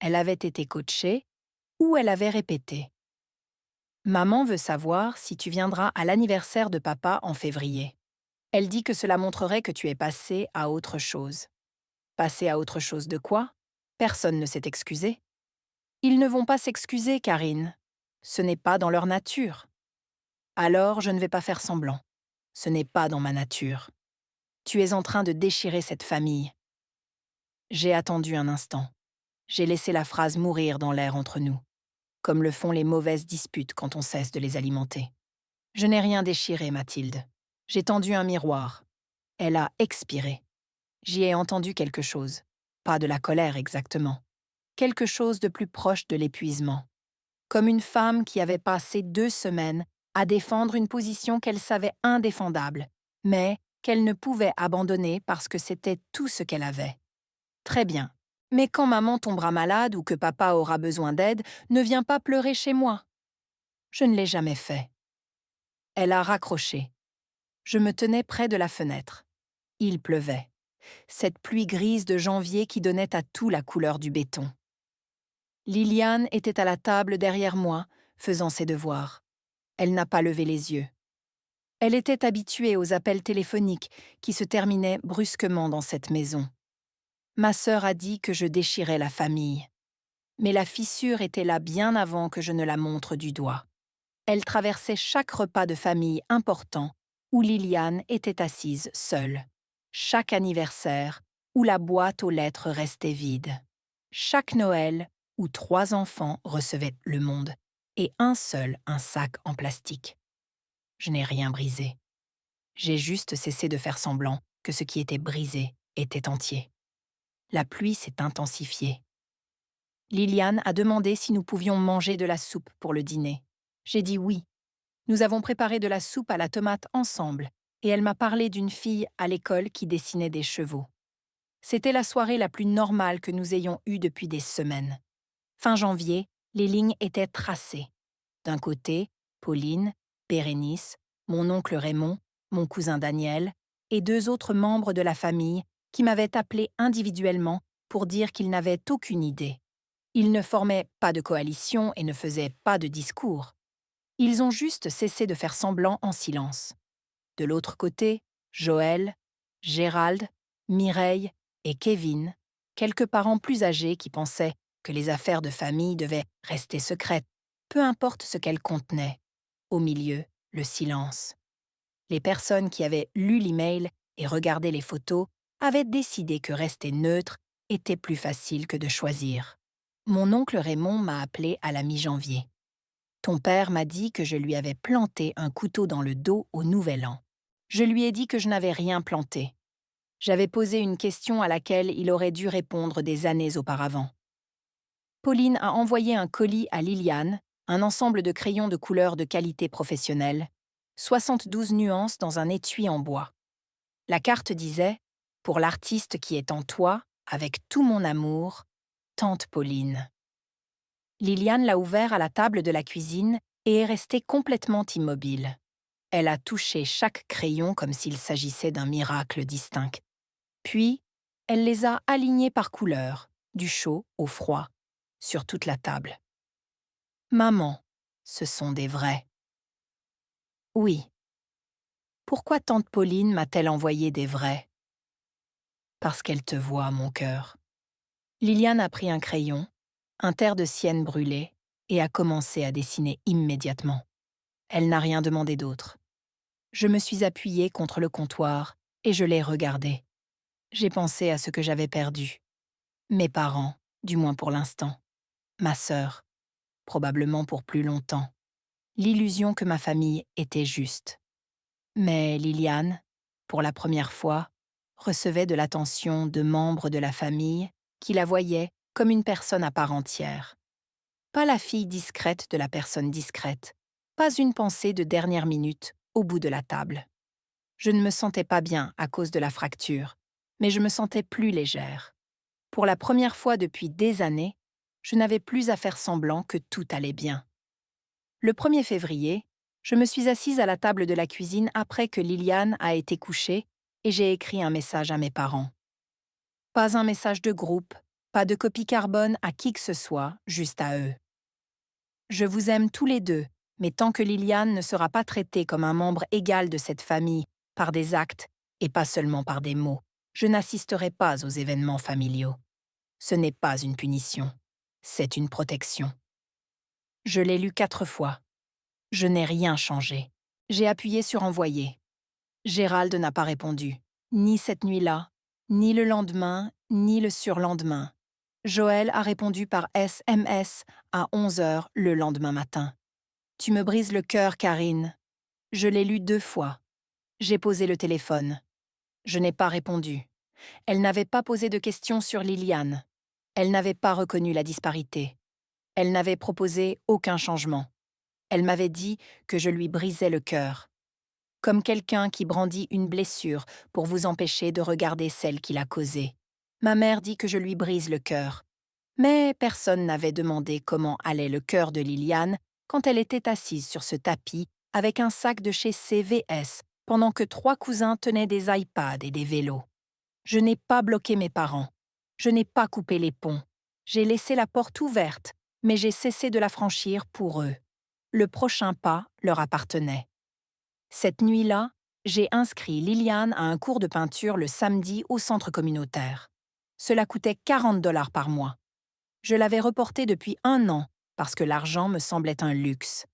Elle avait été coachée ou elle avait répété. Maman veut savoir si tu viendras à l'anniversaire de papa en février. Elle dit que cela montrerait que tu es passé à autre chose. Passer à autre chose de quoi? Personne ne s'est excusé. Ils ne vont pas s'excuser, Karine. Ce n'est pas dans leur nature. Alors je ne vais pas faire semblant. Ce n'est pas dans ma nature. Tu es en train de déchirer cette famille. J'ai attendu un instant. J'ai laissé la phrase mourir dans l'air entre nous, comme le font les mauvaises disputes quand on cesse de les alimenter. Je n'ai rien déchiré, Mathilde. J'ai tendu un miroir. Elle a expiré. J'y ai entendu quelque chose. Pas de la colère exactement. Quelque chose de plus proche de l'épuisement. Comme une femme qui avait passé 2 semaines à défendre une position qu'elle savait indéfendable, mais qu'elle ne pouvait abandonner parce que c'était tout ce qu'elle avait. Très bien. Mais quand maman tombera malade ou que papa aura besoin d'aide, ne viens pas pleurer chez moi. Je ne l'ai jamais fait. Elle a raccroché. Je me tenais près de la fenêtre. Il pleuvait. Cette pluie grise de janvier qui donnait à tout la couleur du béton. Liliane était à la table derrière moi, faisant ses devoirs. Elle n'a pas levé les yeux. Elle était habituée aux appels téléphoniques qui se terminaient brusquement dans cette maison. Ma sœur a dit que je déchirais la famille. Mais la fissure était là bien avant que je ne la montre du doigt. Elle traversait chaque repas de famille important où Liliane était assise seule. Chaque anniversaire où la boîte aux lettres restait vide. Chaque Noël où 3 enfants recevaient le monde et un sac en plastique. Je n'ai rien brisé. J'ai juste cessé de faire semblant que ce qui était brisé était entier. La pluie s'est intensifiée. Liliane a demandé si nous pouvions manger de la soupe pour le dîner. J'ai dit oui. Nous avons préparé de la soupe à la tomate ensemble et elle m'a parlé d'une fille à l'école qui dessinait des chevaux. C'était la soirée la plus normale que nous ayons eue depuis des semaines. Fin janvier, les lignes étaient tracées. D'un côté, Pauline, Bérénice, mon oncle Raymond, mon cousin Daniel et 2 autres membres de la famille qui m'avaient appelé individuellement pour dire qu'ils n'avaient aucune idée. Ils ne formaient pas de coalition et ne faisaient pas de discours. Ils ont juste cessé de faire semblant en silence. De l'autre côté, Joël, Gérald, Mireille et Kevin, quelques parents plus âgés qui pensaient que les affaires de famille devaient rester secrètes, peu importe ce qu'elles contenaient. Au milieu, le silence. Les personnes qui avaient lu l'email et regardé les photos avaient décidé que rester neutre était plus facile que de choisir. Mon oncle Raymond m'a appelé à la mi-janvier. Ton père m'a dit que je lui avais planté un couteau dans le dos au Nouvel An. Je lui ai dit que je n'avais rien planté. J'avais posé une question à laquelle il aurait dû répondre des années auparavant. Pauline a envoyé un colis à Liliane, un ensemble de crayons de couleur de qualité professionnelle, 72 nuances dans un étui en bois. La carte disait « Pour l'artiste qui est en toi, avec tout mon amour, tante Pauline ». Liliane l'a ouvert à la table de la cuisine et est restée complètement immobile. Elle a touché chaque crayon comme s'il s'agissait d'un miracle distinct. Puis, elle les a alignés par couleur, du chaud au froid, sur toute la table. Maman, ce sont des vrais. Oui. Pourquoi tante Pauline m'a-t-elle envoyé des vrais? Parce qu'elle te voit, mon cœur. Liliane a pris un crayon, un terre de sienne brûlé, et a commencé à dessiner immédiatement. Elle n'a rien demandé d'autre. Je me suis appuyée contre le comptoir et je l'ai regardée. J'ai pensé à ce que j'avais perdu. Mes parents, du moins pour l'instant. Ma sœur, probablement pour plus longtemps. L'illusion que ma famille était juste. Mais Liliane, pour la première fois, recevait de l'attention de membres de la famille qui la voyaient comme une personne à part entière. Pas la fille discrète de la personne discrète, pas une pensée de dernière minute au bout de la table. Je ne me sentais pas bien à cause de la fracture, mais je me sentais plus légère. Pour la première fois depuis des années, je n'avais plus à faire semblant que tout allait bien. Le 1er février, je me suis assise à la table de la cuisine après que Liliane a été couchée et j'ai écrit un message à mes parents. Pas un message de groupe, pas de copie carbone à qui que ce soit, juste à eux. Je vous aime tous les deux, mais tant que Liliane ne sera pas traitée comme un membre égal de cette famille, par des actes et pas seulement par des mots, je n'assisterai pas aux événements familiaux. Ce n'est pas une punition, c'est une protection. Je l'ai lu 4 fois. Je n'ai rien changé. J'ai appuyé sur envoyer. Gérald n'a pas répondu, ni cette nuit-là, ni le lendemain, ni le surlendemain. Joël a répondu par SMS à 11 heures le lendemain matin. Tu me brises le cœur, Karine. Je l'ai lu 2 fois. J'ai posé le téléphone. Je n'ai pas répondu. Elle n'avait pas posé de questions sur Liliane. Elle n'avait pas reconnu la disparité. Elle n'avait proposé aucun changement. Elle m'avait dit que je lui brisais le cœur. Comme quelqu'un qui brandit une blessure pour vous empêcher de regarder celle qui l'a causée. Ma mère dit que je lui brise le cœur. Mais personne n'avait demandé comment allait le cœur de Liliane quand elle était assise sur ce tapis avec un sac de chez CVS pendant que 3 cousins tenaient des iPads et des vélos. Je n'ai pas bloqué mes parents. Je n'ai pas coupé les ponts. J'ai laissé la porte ouverte, mais j'ai cessé de la franchir pour eux. Le prochain pas leur appartenait. Cette nuit-là, j'ai inscrit Liliane à un cours de peinture le samedi au centre communautaire. Cela coûtait 40 $ par mois. Je l'avais reporté depuis 1 an parce que l'argent me semblait un luxe.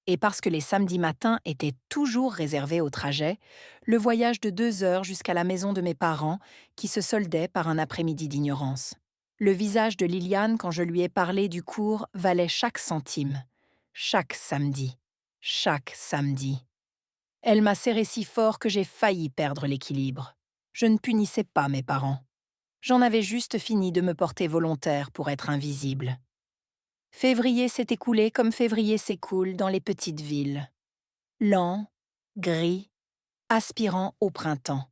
Et parce que les samedis matins étaient toujours réservés au trajet, le voyage de 2 heures jusqu'à la maison de mes parents qui se soldait par un après-midi d'ignorance. Le visage de Liliane quand je lui ai parlé du cours valait chaque centime. Chaque samedi. Chaque samedi. Elle m'a serré si fort que j'ai failli perdre l'équilibre. Je ne punissais pas mes parents. J'en avais juste fini de me porter volontaire pour être invisible. Février s'est écoulé comme février s'écoule dans les petites villes. Lent, gris, aspirant au printemps.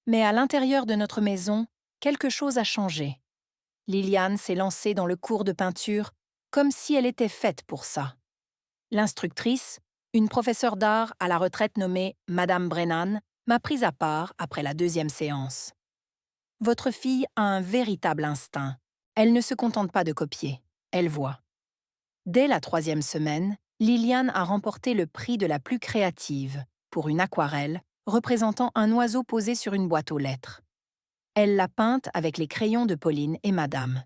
Mais à l'intérieur de notre maison, quelque chose a changé. Liliane s'est lancée dans le cours de peinture comme si elle était faite pour ça. L'instructrice, une professeure d'art à la retraite nommée Madame Brennan, m'a prise à part après la 2e séance. Votre fille a un véritable instinct. Elle ne se contente pas de copier, elle voit. Dès la 3e semaine, Liliane a remporté le prix de la plus créative pour une aquarelle représentant un oiseau posé sur une boîte aux lettres. Elle l'a peinte avec les crayons de Pauline et Madame,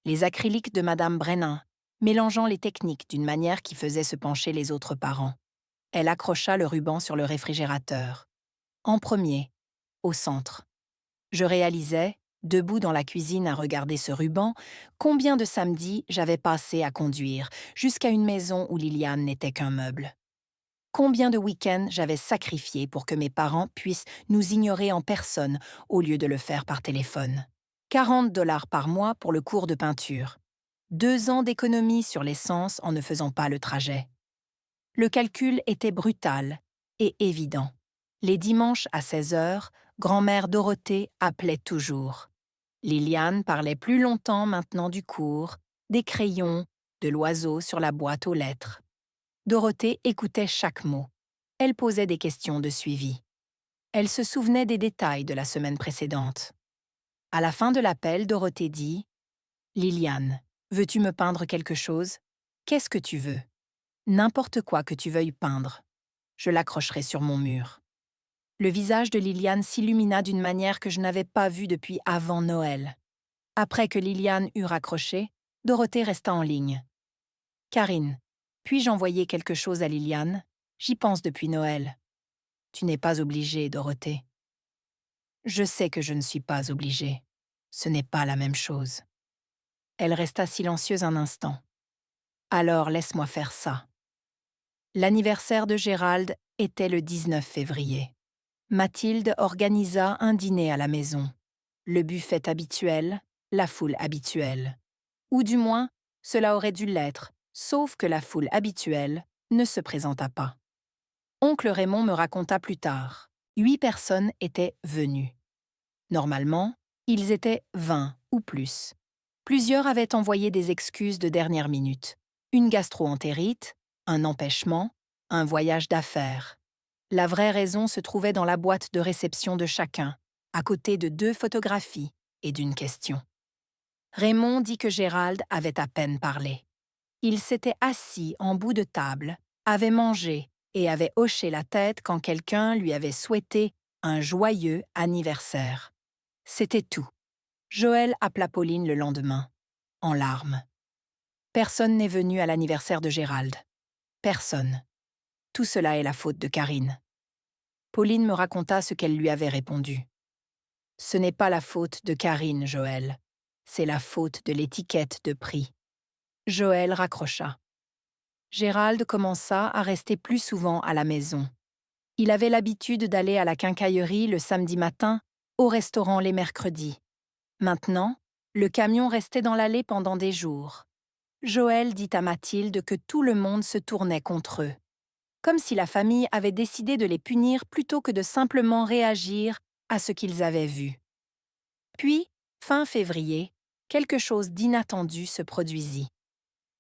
les acryliques de Madame Brennan, mélangeant les techniques d'une manière qui faisait se pencher les autres parents. Elle accrocha le ruban sur le réfrigérateur. En premier, au centre. Je réalisais, debout dans la cuisine à regarder ce ruban, combien de samedis j'avais passé à conduire, jusqu'à une maison où Liliane n'était qu'un meuble. Combien de week-ends j'avais sacrifié pour que mes parents puissent nous ignorer en personne au lieu de le faire par téléphone. 40 $ par mois pour le cours de peinture. 2 ans d'économie sur l'essence en ne faisant pas le trajet. Le calcul était brutal et évident. Les dimanches à 16 heures, grand-mère Dorothée appelait toujours. Liliane parlait plus longtemps maintenant du cours, des crayons, de l'oiseau sur la boîte aux lettres. Dorothée écoutait chaque mot. Elle posait des questions de suivi. Elle se souvenait des détails de la semaine précédente. À la fin de l'appel, Dorothée dit « Liliane, veux-tu me peindre quelque chose? Qu'est-ce que tu veux? N'importe quoi que tu veuilles peindre. Je l'accrocherai sur mon mur. » Le visage de Liliane s'illumina d'une manière que je n'avais pas vue depuis avant Noël. Après que Liliane eut raccroché, Dorothée resta en ligne. « Karine, puis-je envoyer quelque chose à Liliane? J'y pense depuis Noël. »« Tu n'es pas obligée, Dorothée. »« Je sais que je ne suis pas obligée. Ce n'est pas la même chose. » Elle resta silencieuse un instant. « Alors laisse-moi faire ça. » L'anniversaire de Gérald était le 19 février. Mathilde organisa un dîner à la maison. Le buffet habituel, la foule habituelle. Ou du moins, cela aurait dû l'être, sauf que la foule habituelle ne se présenta pas. Oncle Raymond me raconta plus tard. 8 personnes étaient venues. Normalement, ils étaient 20 ou plus. Plusieurs avaient envoyé des excuses de dernière minute. Une gastro-entérite, un empêchement, un voyage d'affaires. La vraie raison se trouvait dans la boîte de réception de chacun, à côté de 2 photographies et d'une question. Raymond dit que Gérald avait à peine parlé. Il s'était assis en bout de table, avait mangé et avait hoché la tête quand quelqu'un lui avait souhaité un joyeux anniversaire. C'était tout. Joël appela Pauline le lendemain, en larmes. Personne n'est venu à l'anniversaire de Gérald. Personne. Tout cela est la faute de Karine. Pauline me raconta ce qu'elle lui avait répondu. Ce n'est pas la faute de Karine, Joël. C'est la faute de l'étiquette de prix. Joël raccrocha. Gérald commença à rester plus souvent à la maison. Il avait l'habitude d'aller à la quincaillerie le samedi matin, au restaurant les mercredis. Maintenant, le camion restait dans l'allée pendant des jours. Joël dit à Mathilde que tout le monde se tournait contre eux, comme si la famille avait décidé de les punir plutôt que de simplement réagir à ce qu'ils avaient vu. Puis, fin février, quelque chose d'inattendu se produisit.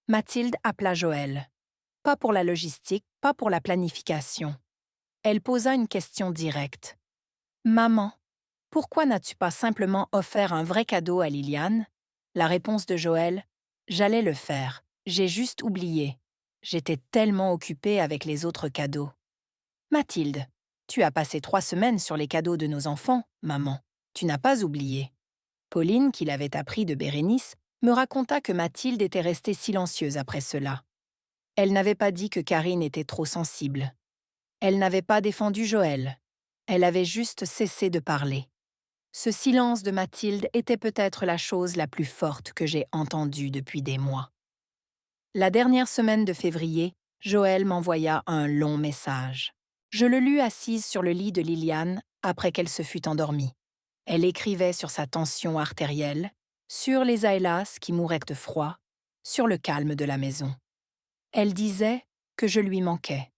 Mathilde appela Joël. Pas pour la logistique, pas pour la planification. Elle posa une question directe. « Maman, pourquoi n'as-tu pas simplement offert un vrai cadeau à Liliane ?» La réponse de Joël. « J'allais le faire. J'ai juste oublié. J'étais tellement occupée avec les autres cadeaux. » Mathilde, tu as passé 3 semaines sur les cadeaux de nos enfants, maman. Tu n'as pas oublié. Pauline, qui l'avait appris de Bérénice, me raconta que Mathilde était restée silencieuse après cela. Elle n'avait pas dit que Karine était trop sensible. Elle n'avait pas défendu Joël. Elle avait juste cessé de parler. Ce silence de Mathilde était peut-être la chose la plus forte que j'ai entendue depuis des mois. La dernière semaine de février, Joël m'envoya un long message. Je le lus assise sur le lit de Liliane après qu'elle se fût endormie. Elle écrivait sur sa tension artérielle, sur les Aélas qui mouraient de froid, sur le calme de la maison. Elle disait que je lui manquais.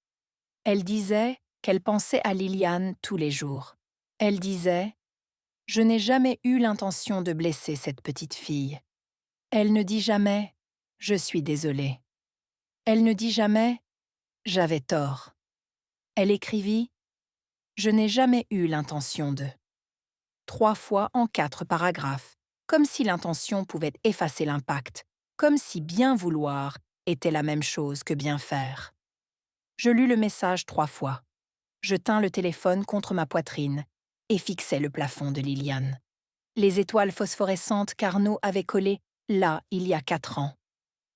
Elle disait qu'elle pensait à Liliane tous les jours. Elle disait « Je n'ai jamais eu l'intention de blesser cette petite fille. » Elle ne dit jamais « Je suis désolée ». Elle ne dit jamais « J'avais tort ». Elle écrivit « Je n'ai jamais eu l'intention de ». 3 fois en 4 paragraphes, comme si l'intention pouvait effacer l'impact, comme si bien vouloir était la même chose que bien faire. Je lus le message 3 fois. Je tins le téléphone contre ma poitrine et fixai le plafond de Liliane. Les étoiles phosphorescentes qu'Arnaud avait collées là il y a 4 ans.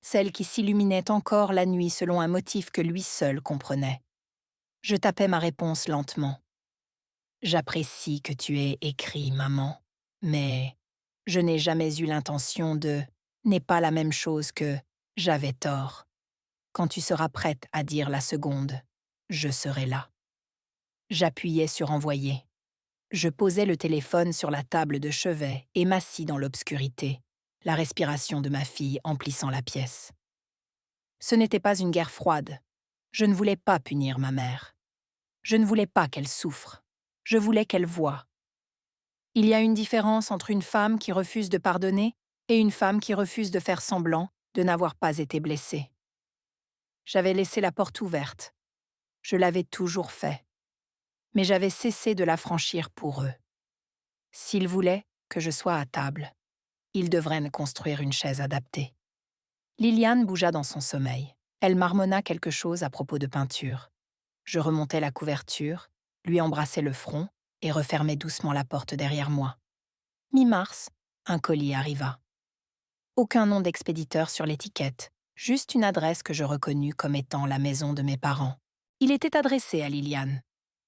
Celles qui s'illuminaient encore la nuit selon un motif que lui seul comprenait. Je tapais ma réponse lentement. J'apprécie que tu aies écrit, maman, mais je n'ai jamais eu l'intention de n'est pas la même chose que j'avais tort. Quand tu seras prête à dire la seconde, je serai là. J'appuyais sur envoyer. Je posais le téléphone sur la table de chevet et m'assis dans l'obscurité, la respiration de ma fille emplissant la pièce. Ce n'était pas une guerre froide. Je ne voulais pas punir ma mère. Je ne voulais pas qu'elle souffre. Je voulais qu'elle voie. Il y a une différence entre une femme qui refuse de pardonner et une femme qui refuse de faire semblant de n'avoir pas été blessée. J'avais laissé la porte ouverte. Je l'avais toujours fait. Mais j'avais cessé de la franchir pour eux. S'ils voulaient que je sois à table, ils devraient me construire une chaise adaptée. Liliane bougea dans son sommeil. Elle marmonna quelque chose à propos de peinture. Je remontai la couverture, lui embrassai le front et refermai doucement la porte derrière moi. Mi-mars, Un colis arriva. Aucun nom d'expéditeur sur l'étiquette, juste une adresse que je reconnus comme étant la maison de mes parents. Il était adressé à Liliane,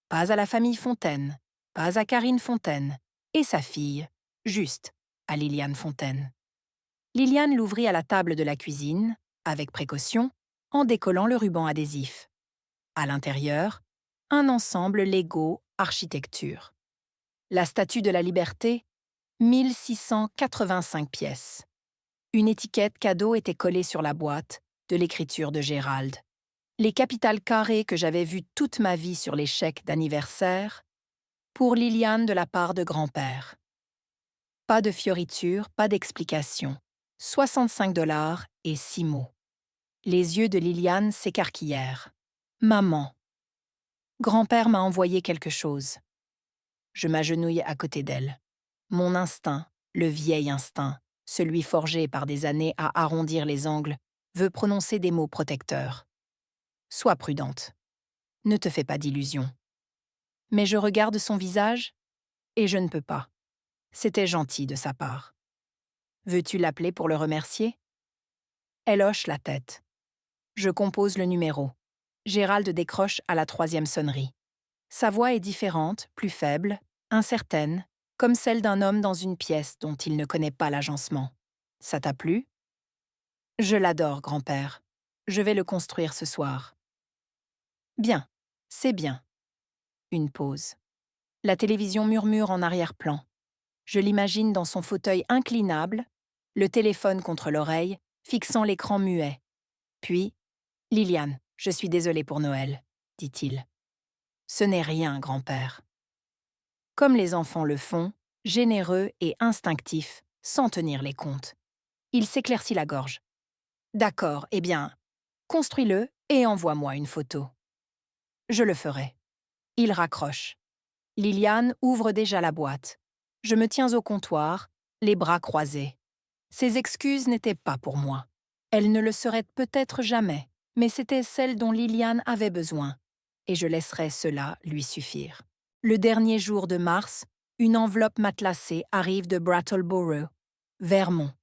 pas à la famille Fontaine, pas à Karine Fontaine, et sa fille, juste à Liliane Fontaine. Liliane l'ouvrit à la table de la cuisine, avec précaution, en décollant le ruban adhésif. À l'intérieur, un ensemble Lego architecture. La Statue de la Liberté, 1685 pièces. Une étiquette cadeau était collée sur la boîte, de l'écriture de Gérald. Les capitales carrées que j'avais vues toute ma vie sur les chèques d'anniversaire, pour Liliane de la part de grand-père. Pas de fioriture, pas d'explication. 65 $ et 6 mots. Les yeux de Liliane s'écarquillèrent. Maman. Grand-père m'a envoyé quelque chose. Je m'agenouille à côté d'elle. Mon instinct, le vieil instinct, celui forgé par des années à arrondir les angles, veut prononcer des mots protecteurs. Sois prudente. Ne te fais pas d'illusions. Mais je regarde son visage et je ne peux pas. C'était gentil de sa part. Veux-tu l'appeler pour le remercier? Elle hoche la tête. Je compose le numéro. Gérald décroche à la 3e sonnerie. Sa voix est différente, plus faible, incertaine, comme celle d'un homme dans une pièce dont il ne connaît pas l'agencement. Ça t'a plu? Je l'adore, grand-père. Je vais le construire ce soir. Bien, c'est bien. Une pause. La télévision murmure en arrière-plan. Je l'imagine dans son fauteuil inclinable, le téléphone contre l'oreille, fixant l'écran muet. Puis, « Liliane, je suis désolé pour Noël, » dit-il. « Ce n'est rien, grand-père. » Comme les enfants le font, généreux et instinctifs, sans tenir les comptes. Il s'éclaircit la gorge. « D'accord, eh bien, construis-le et envoie-moi une photo. » Je le ferai. Il raccroche. Liliane ouvre déjà la boîte. Je me tiens au comptoir, les bras croisés. Ses excuses n'étaient pas pour moi. Elles ne le seraient peut-être jamais, mais c'était celles dont Liliane avait besoin, et je laisserai cela lui suffire. Le dernier jour de mars, une enveloppe matelassée arrive de Brattleboro, Vermont.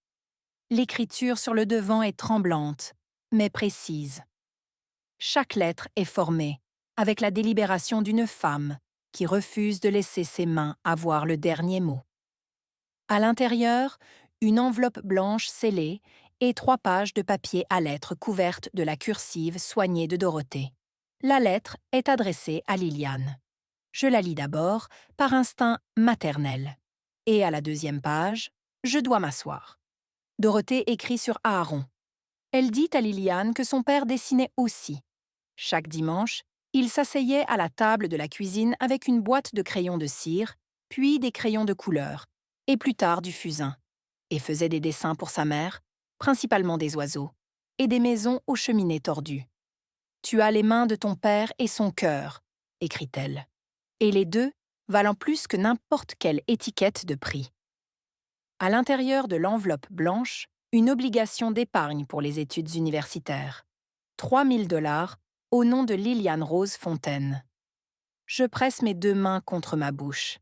L'écriture sur le devant est tremblante, mais précise. Chaque lettre est formée, avec la délibération d'une femme qui refuse de laisser ses mains avoir le dernier mot. À l'intérieur, une enveloppe blanche scellée et 3 pages de papier à lettres couvertes de la cursive soignée de Dorothée. La lettre est adressée à Liliane. Je la lis d'abord par instinct maternel. Et à la 2e page, je dois m'asseoir. Dorothée écrit sur Aaron. Elle dit à Liliane que son père dessinait aussi. Chaque dimanche, il s'asseyait à la table de la cuisine avec une boîte de crayons de cire, puis des crayons de couleur, et plus tard du fusain, et faisait des dessins pour sa mère, principalement des oiseaux, et des maisons aux cheminées tordues. « Tu as les mains de ton père et son cœur », écrit-elle, et les deux valant plus que n'importe quelle étiquette de prix. À l'intérieur de l'enveloppe blanche, une obligation d'épargne pour les études universitaires. 3 000 $ au nom de Liliane Rose Fontaine. Je presse mes 2 mains contre ma bouche.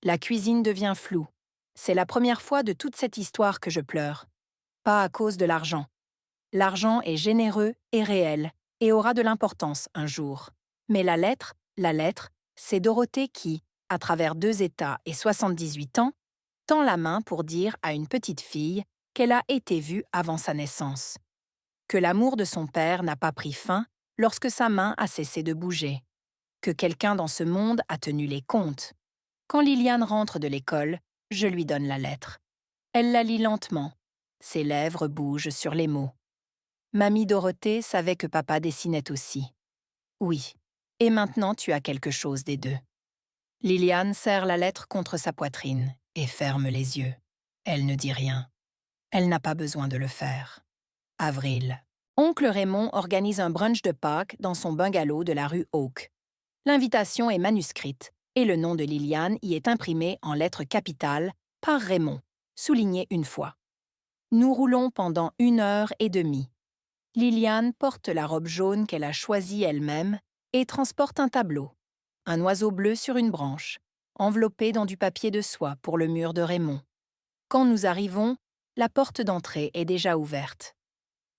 La cuisine devient floue. C'est la première fois de toute cette histoire que je pleure. Pas à cause de l'argent. L'argent est généreux et réel, et aura de l'importance un jour. Mais la lettre, c'est Dorothée qui, à travers 2 États et 78 ans, tend la main pour dire à une petite fille qu'elle a été vue avant sa naissance. Que l'amour de son père n'a pas pris fin lorsque sa main a cessé de bouger. Que quelqu'un dans ce monde a tenu les comptes. Quand Liliane rentre de l'école, je lui donne la lettre. Elle la lit lentement. Ses lèvres bougent sur les mots. Mamie Dorothée savait que papa dessinait aussi. Oui, et maintenant tu as quelque chose des deux. Liliane serre la lettre contre sa poitrine et ferme les yeux. Elle ne dit rien. Elle n'a pas besoin de le faire. Avril. Oncle Raymond organise un brunch de Pâques dans son bungalow de la rue Oak. L'invitation est manuscrite et le nom de Liliane y est imprimé en lettres capitales par Raymond, souligné une fois. Nous roulons pendant 1h30. Liliane porte la robe jaune qu'elle a choisie elle-même et transporte un tableau. Un oiseau bleu sur une branche, enveloppé dans du papier de soie pour le mur de Raymond. Quand nous arrivons, la porte d'entrée est déjà ouverte.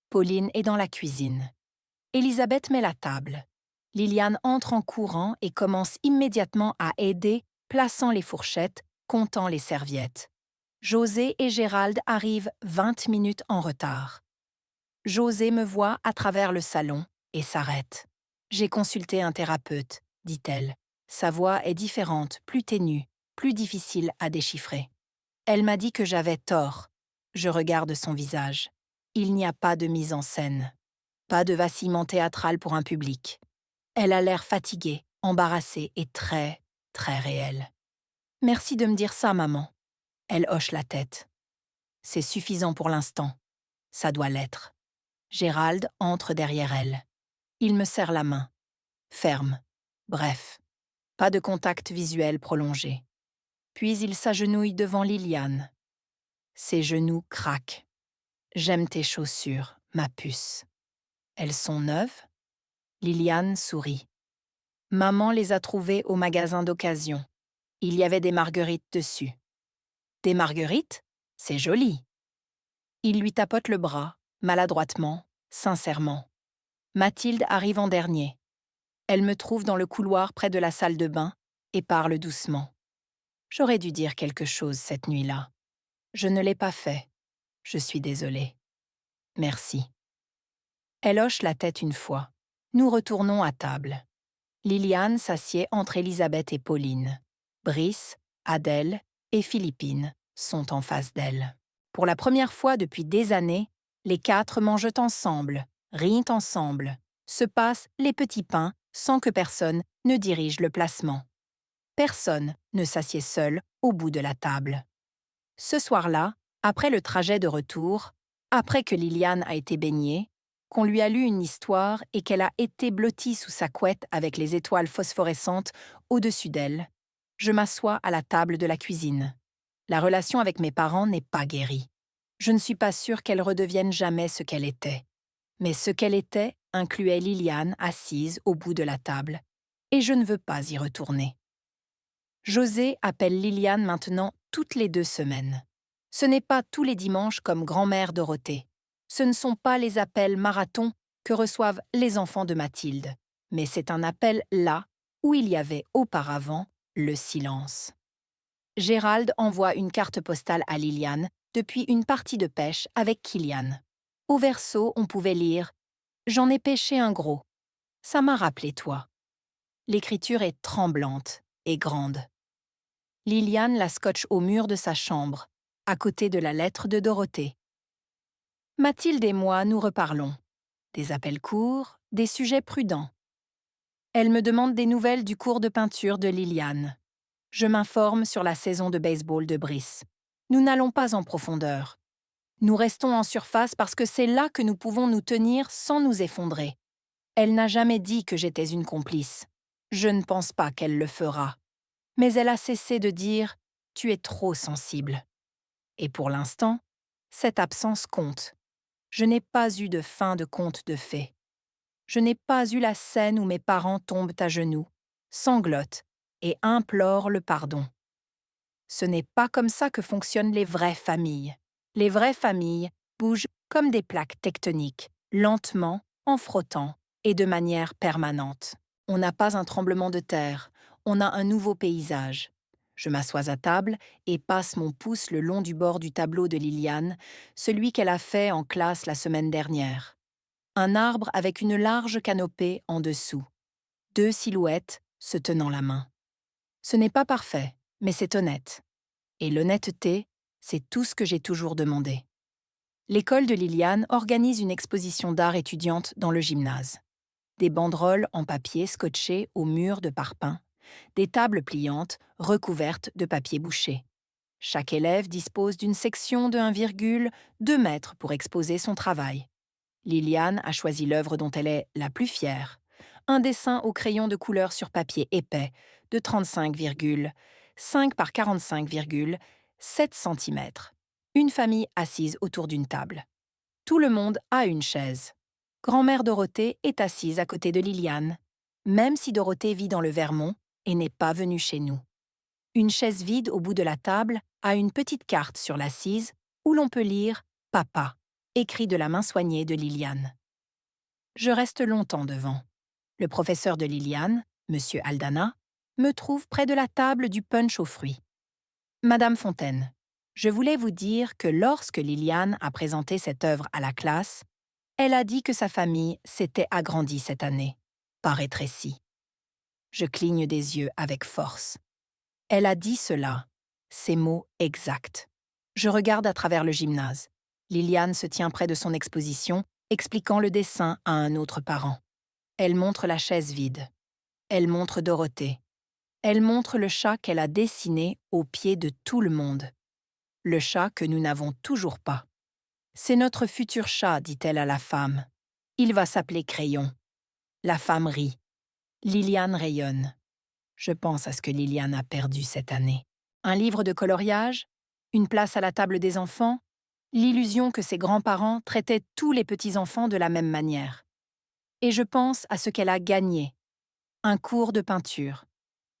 Pauline est dans la cuisine. Élisabeth met la table. Liliane entre en courant et commence immédiatement à aider, plaçant les fourchettes, comptant les serviettes. José et Gérald arrivent 20 minutes en retard. José me voit à travers le salon et s'arrête. J'ai consulté un thérapeute, dit-elle. Sa voix est différente, plus ténue, plus difficile à déchiffrer. Elle m'a dit que j'avais tort. Je regarde son visage. Il n'y a pas de mise en scène. Pas de vacillement théâtral pour un public. Elle a l'air fatiguée, embarrassée et très, très réelle. Merci de me dire ça, maman. Elle hoche la tête. C'est suffisant pour l'instant. Ça doit l'être. Gérald entre derrière elle. Il me serre la main. Ferme. Bref. Pas de contact visuel prolongé. Puis il s'agenouille devant Liliane. Ses genoux craquent. J'aime tes chaussures, ma puce. Elles sont neuves? Liliane sourit. Maman les a trouvées au magasin d'occasion. Il y avait des marguerites dessus. Des marguerites? C'est joli. Il lui tapote le bras, maladroitement, sincèrement. Mathilde arrive en dernier. Elle me trouve dans le couloir près de la salle de bain et parle doucement. J'aurais dû dire quelque chose cette nuit-là. Je ne l'ai pas fait. Je suis désolée. Merci. Elle hoche la tête une fois. Nous retournons à table. Liliane s'assied entre Élisabeth et Pauline. Brice, Adèle et Philippine sont en face d'elle. Pour la première fois depuis des années, les quatre mangent ensemble, rient ensemble, se passent les petits pains sans que personne ne dirige le placement. Personne ne s'assied seul au bout de la table. Ce soir-là, après le trajet de retour, après que Liliane a été baignée, qu'on lui a lu une histoire et qu'elle a été blottie sous sa couette avec les étoiles phosphorescentes au-dessus d'elle, je m'assois à la table de la cuisine. La relation avec mes parents n'est pas guérie. Je ne suis pas sûre qu'elle redevienne jamais ce qu'elle était. Mais ce qu'elle était incluait Liliane assise au bout de la table, et je ne veux pas y retourner. José appelle Liliane maintenant toutes les 2 semaines. Ce n'est pas tous les dimanches comme grand-mère Dorothée. Ce ne sont pas les appels marathons que reçoivent les enfants de Mathilde, mais c'est un appel là où il y avait auparavant le silence. Gérald envoie une carte postale à Liliane depuis une partie de pêche avec Kilian. Au verso, on pouvait lire « J'en ai pêché un gros. Ça m'a rappelé toi ». L'écriture est tremblante et grande. Liliane la scotche au mur de sa chambre, à côté de la lettre de Dorothée. Mathilde et moi nous reparlons. Des appels courts, des sujets prudents. Elle me demande des nouvelles du cours de peinture de Liliane. Je m'informe sur la saison de baseball de Brice. Nous n'allons pas en profondeur. Nous restons en surface parce que c'est là que nous pouvons nous tenir sans nous effondrer. Elle n'a jamais dit que j'étais une complice. Je ne pense pas qu'elle le fera. Mais elle a cessé de dire « tu es trop sensible ». Et pour l'instant, cette absence compte. Je n'ai pas eu de fin de conte de fées. Je n'ai pas eu la scène où mes parents tombent à genoux, sanglotent et implorent le pardon. Ce n'est pas comme ça que fonctionnent les vraies familles. Les vraies familles bougent comme des plaques tectoniques, lentement, en frottant et de manière permanente. On n'a pas un tremblement de terre, on a un nouveau paysage. Je m'assois à table et passe mon pouce le long du bord du tableau de Liliane, celui qu'elle a fait en classe la semaine dernière. Un arbre avec une large canopée en dessous. 2 silhouettes se tenant la main. Ce n'est pas parfait, mais c'est honnête. Et l'honnêteté, c'est tout ce que j'ai toujours demandé. L'école de Liliane organise une exposition d'art étudiante dans le gymnase. Des banderoles en papier scotchées au mur de parpaing, des tables pliantes recouvertes de papier bouché. Chaque élève dispose d'une section de 1,2 mètres pour exposer son travail. Liliane a choisi l'œuvre dont elle est la plus fière, un dessin au crayon de couleur sur papier épais de 35,5 par 45,7 cm. Une famille assise autour d'une table. Tout le monde a une chaise. Grand-mère Dorothée est assise à côté de Liliane, même si Dorothée vit dans le Vermont et n'est pas venue chez nous. Une chaise vide au bout de la table a une petite carte sur l'assise où l'on peut lire « Papa », écrit de la main soignée de Liliane. Je reste longtemps devant. Le professeur de Liliane, Monsieur Aldana, me trouve près de la table du punch aux fruits. Madame Fontaine, je voulais vous dire que lorsque Liliane a présenté cette œuvre à la classe, elle a dit que sa famille s'était agrandie cette année, pas rétrécie. Je cligne des yeux avec force. Elle a dit cela, ces mots exacts. Je regarde à travers le gymnase. Liliane se tient près de son exposition, expliquant le dessin à un autre parent. Elle montre la chaise vide. Elle montre Dorothée. Elle montre le chat qu'elle a dessiné au pied de tout le monde. Le chat que nous n'avons toujours pas. C'est notre futur chat, dit-elle à la femme. Il va s'appeler Crayon. La femme rit. Liliane rayonne. Je pense à ce que Liliane a perdu cette année. Un livre de coloriage, une place à la table des enfants, l'illusion que ses grands-parents traitaient tous les petits-enfants de la même manière. Et je pense à ce qu'elle a gagné. Un cours de peinture,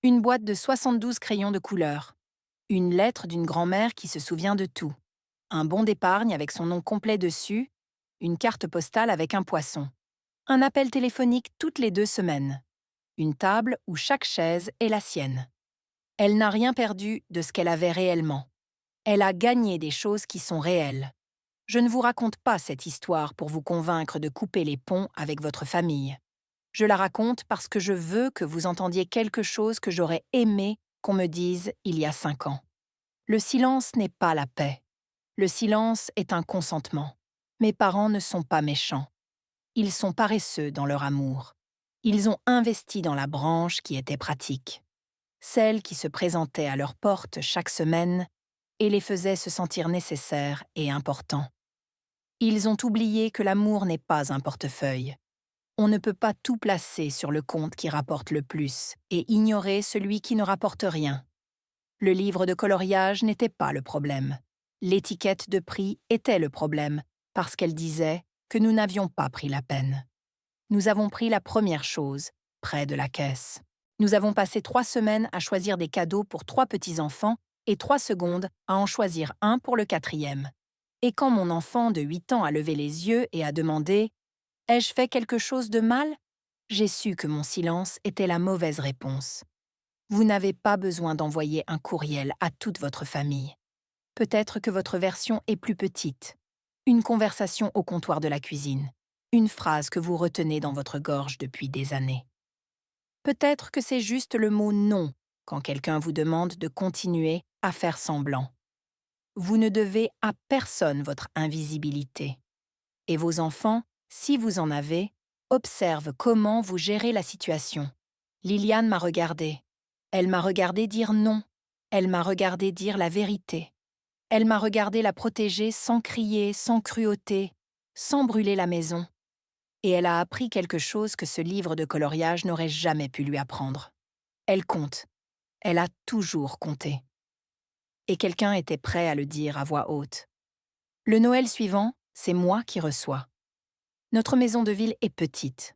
une boîte de 72 crayons de couleur, une lettre d'une grand-mère qui se souvient de tout, un bon d'épargne avec son nom complet dessus, une carte postale avec un poisson, un appel téléphonique toutes les 2 semaines, une table où chaque chaise est la sienne. Elle n'a rien perdu de ce qu'elle avait réellement. Elle a gagné des choses qui sont réelles. Je ne vous raconte pas cette histoire pour vous convaincre de couper les ponts avec votre famille. Je la raconte parce que je veux que vous entendiez quelque chose que j'aurais aimé qu'on me dise il y a 5 ans. Le silence n'est pas la paix. Le silence est un consentement. Mes parents ne sont pas méchants. Ils sont paresseux dans leur amour. Ils ont investi dans la branche qui était pratique. Celle qui se présentait à leur porte chaque semaine et les faisait se sentir nécessaires et importants. Ils ont oublié que l'amour n'est pas un portefeuille. On ne peut pas tout placer sur le compte qui rapporte le plus et ignorer celui qui ne rapporte rien. Le livre de coloriage n'était pas le problème. L'étiquette de prix était le problème, parce qu'elle disait que nous n'avions pas pris la peine. Nous avons pris la première chose, près de la caisse. Nous avons passé 3 semaines à choisir des cadeaux pour 3 petits-enfants et 3 secondes à en choisir un pour le 4e. Et quand mon enfant de 8 ans a levé les yeux et a demandé « Ai-je fait quelque chose de mal ?» j'ai su que mon silence était la mauvaise réponse. Vous n'avez pas besoin d'envoyer un courriel à toute votre famille. Peut-être que votre version est plus petite. Une conversation au comptoir de la cuisine. Une phrase que vous retenez dans votre gorge depuis des années. Peut-être que c'est juste le mot « non » quand quelqu'un vous demande de continuer à faire semblant. Vous ne devez à personne votre invisibilité. Et vos enfants, si vous en avez, observent comment vous gérez la situation. Liliane m'a regardée. Elle m'a regardé dire non. Elle m'a regardé dire la vérité. Elle m'a regardé la protéger sans crier, sans cruauté, sans brûler la maison. Et elle a appris quelque chose que ce livre de coloriage n'aurait jamais pu lui apprendre. Elle compte. Elle a toujours compté. Et quelqu'un était prêt à le dire à voix haute. Le Noël suivant, c'est moi qui reçois. Notre maison de ville est petite.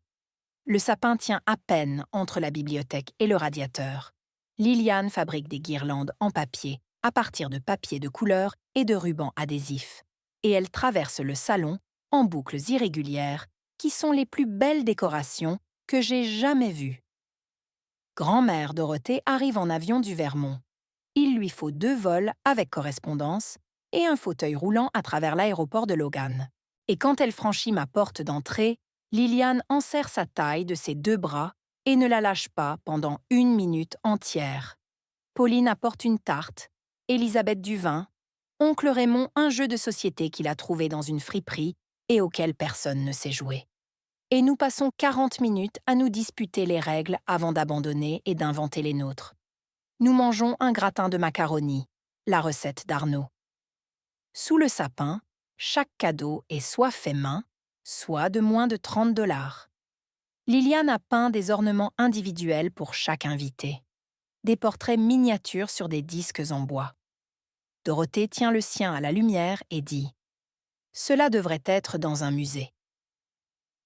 Le sapin tient à peine entre la bibliothèque et le radiateur. Liliane fabrique des guirlandes en papier, à partir de papier de couleur et de rubans adhésifs. Et elle traverse le salon en boucles irrégulières qui sont les plus belles décorations que j'ai jamais vues. Grand-mère Dorothée arrive en avion du Vermont. Il lui faut 2 vols avec correspondance et un fauteuil roulant à travers l'aéroport de Logan. Et quand elle franchit ma porte d'entrée, Liliane enserre sa taille de ses 2 bras et ne la lâche pas pendant 1 minute entière. Pauline apporte une tarte, Élisabeth du vin, oncle Raymond un jeu de société qu'il a trouvé dans une friperie et auquel personne ne sait jouer. Et nous passons 40 minutes à nous disputer les règles avant d'abandonner et d'inventer les nôtres. Nous mangeons un gratin de macaroni, la recette d'Arnaud. Sous le sapin, chaque cadeau est soit fait main, soit de moins de 30 $. Liliane a peint des ornements individuels pour chaque invité. Des portraits miniatures sur des disques en bois. Dorothée tient le sien à la lumière et dit « Cela devrait être dans un musée ».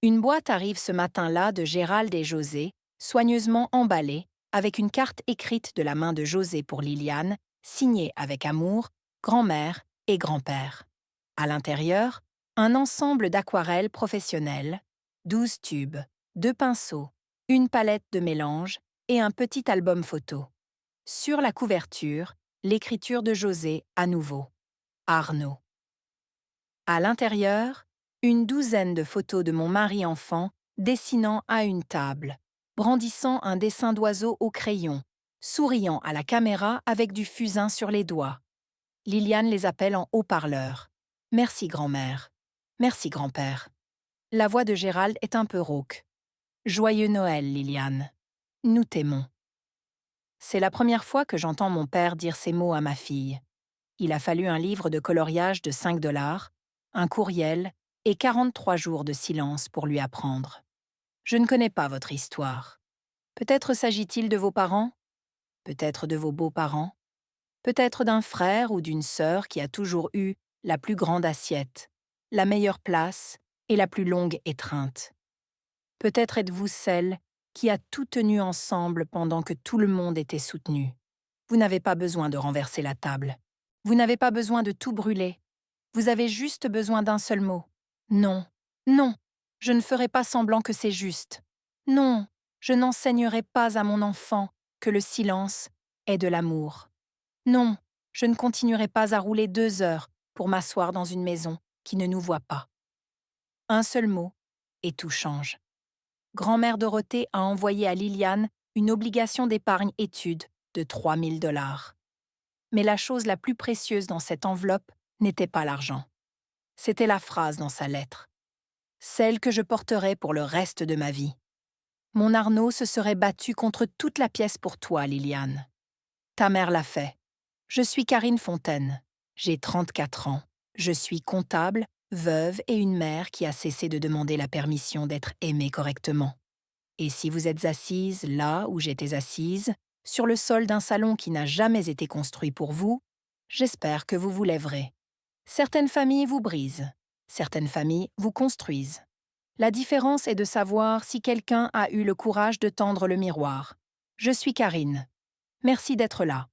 Une boîte arrive ce matin-là de Gérald et José, soigneusement emballée, avec une carte écrite de la main de José pour Liliane, signée avec amour, grand-mère et grand-père. À l'intérieur, un ensemble d'aquarelles professionnelles, 12 tubes, 2 pinceaux, une palette de mélange et un petit album photo. Sur la couverture, l'écriture de José à nouveau. Arnaud. À l'intérieur, une douzaine de photos de mon mari enfant dessinant à une table, brandissant un dessin d'oiseau au crayon, souriant à la caméra avec du fusain sur les doigts. Liliane les appelle en haut-parleur. Merci grand-mère. Merci grand-père. La voix de Gérald est un peu rauque. Joyeux Noël, Liliane. Nous t'aimons. C'est la première fois que j'entends mon père dire ces mots à ma fille. Il a fallu un livre de coloriage de 5 $, un courriel et 43 jours de silence pour lui apprendre. Je ne connais pas votre histoire. Peut-être s'agit-il de vos parents? Peut-être de vos beaux-parents? Peut-être d'un frère ou d'une sœur qui a toujours eu la plus grande assiette, la meilleure place et la plus longue étreinte. Peut-être êtes-vous celle qui a tout tenu ensemble pendant que tout le monde était soutenu. Vous n'avez pas besoin de renverser la table. Vous n'avez pas besoin de tout brûler. Vous avez juste besoin d'un seul mot. Non, non, je ne ferai pas semblant que c'est juste. Non, je n'enseignerai pas à mon enfant que le silence est de l'amour. Non, je ne continuerai pas à rouler 2 heures pour m'asseoir dans une maison qui ne nous voit pas. Un seul mot, et tout change. Grand-mère Dorothée a envoyé à Liliane une obligation d'épargne études de 3 000 $. Mais la chose la plus précieuse dans cette enveloppe n'était pas l'argent. C'était la phrase dans sa lettre. Celle que je porterai pour le reste de ma vie. Mon Arnaud se serait battu contre toute la pièce pour toi, Liliane. Ta mère l'a fait. Je suis Karine Fontaine. J'ai 34 ans. Je suis comptable, veuve et une mère qui a cessé de demander la permission d'être aimée correctement. Et si vous êtes assise là où j'étais assise, sur le sol d'un salon qui n'a jamais été construit pour vous, j'espère que vous vous lèverez. Certaines familles vous brisent, certaines familles vous construisent. La différence est de savoir si quelqu'un a eu le courage de tendre le miroir. Je suis Karine. Merci d'être là.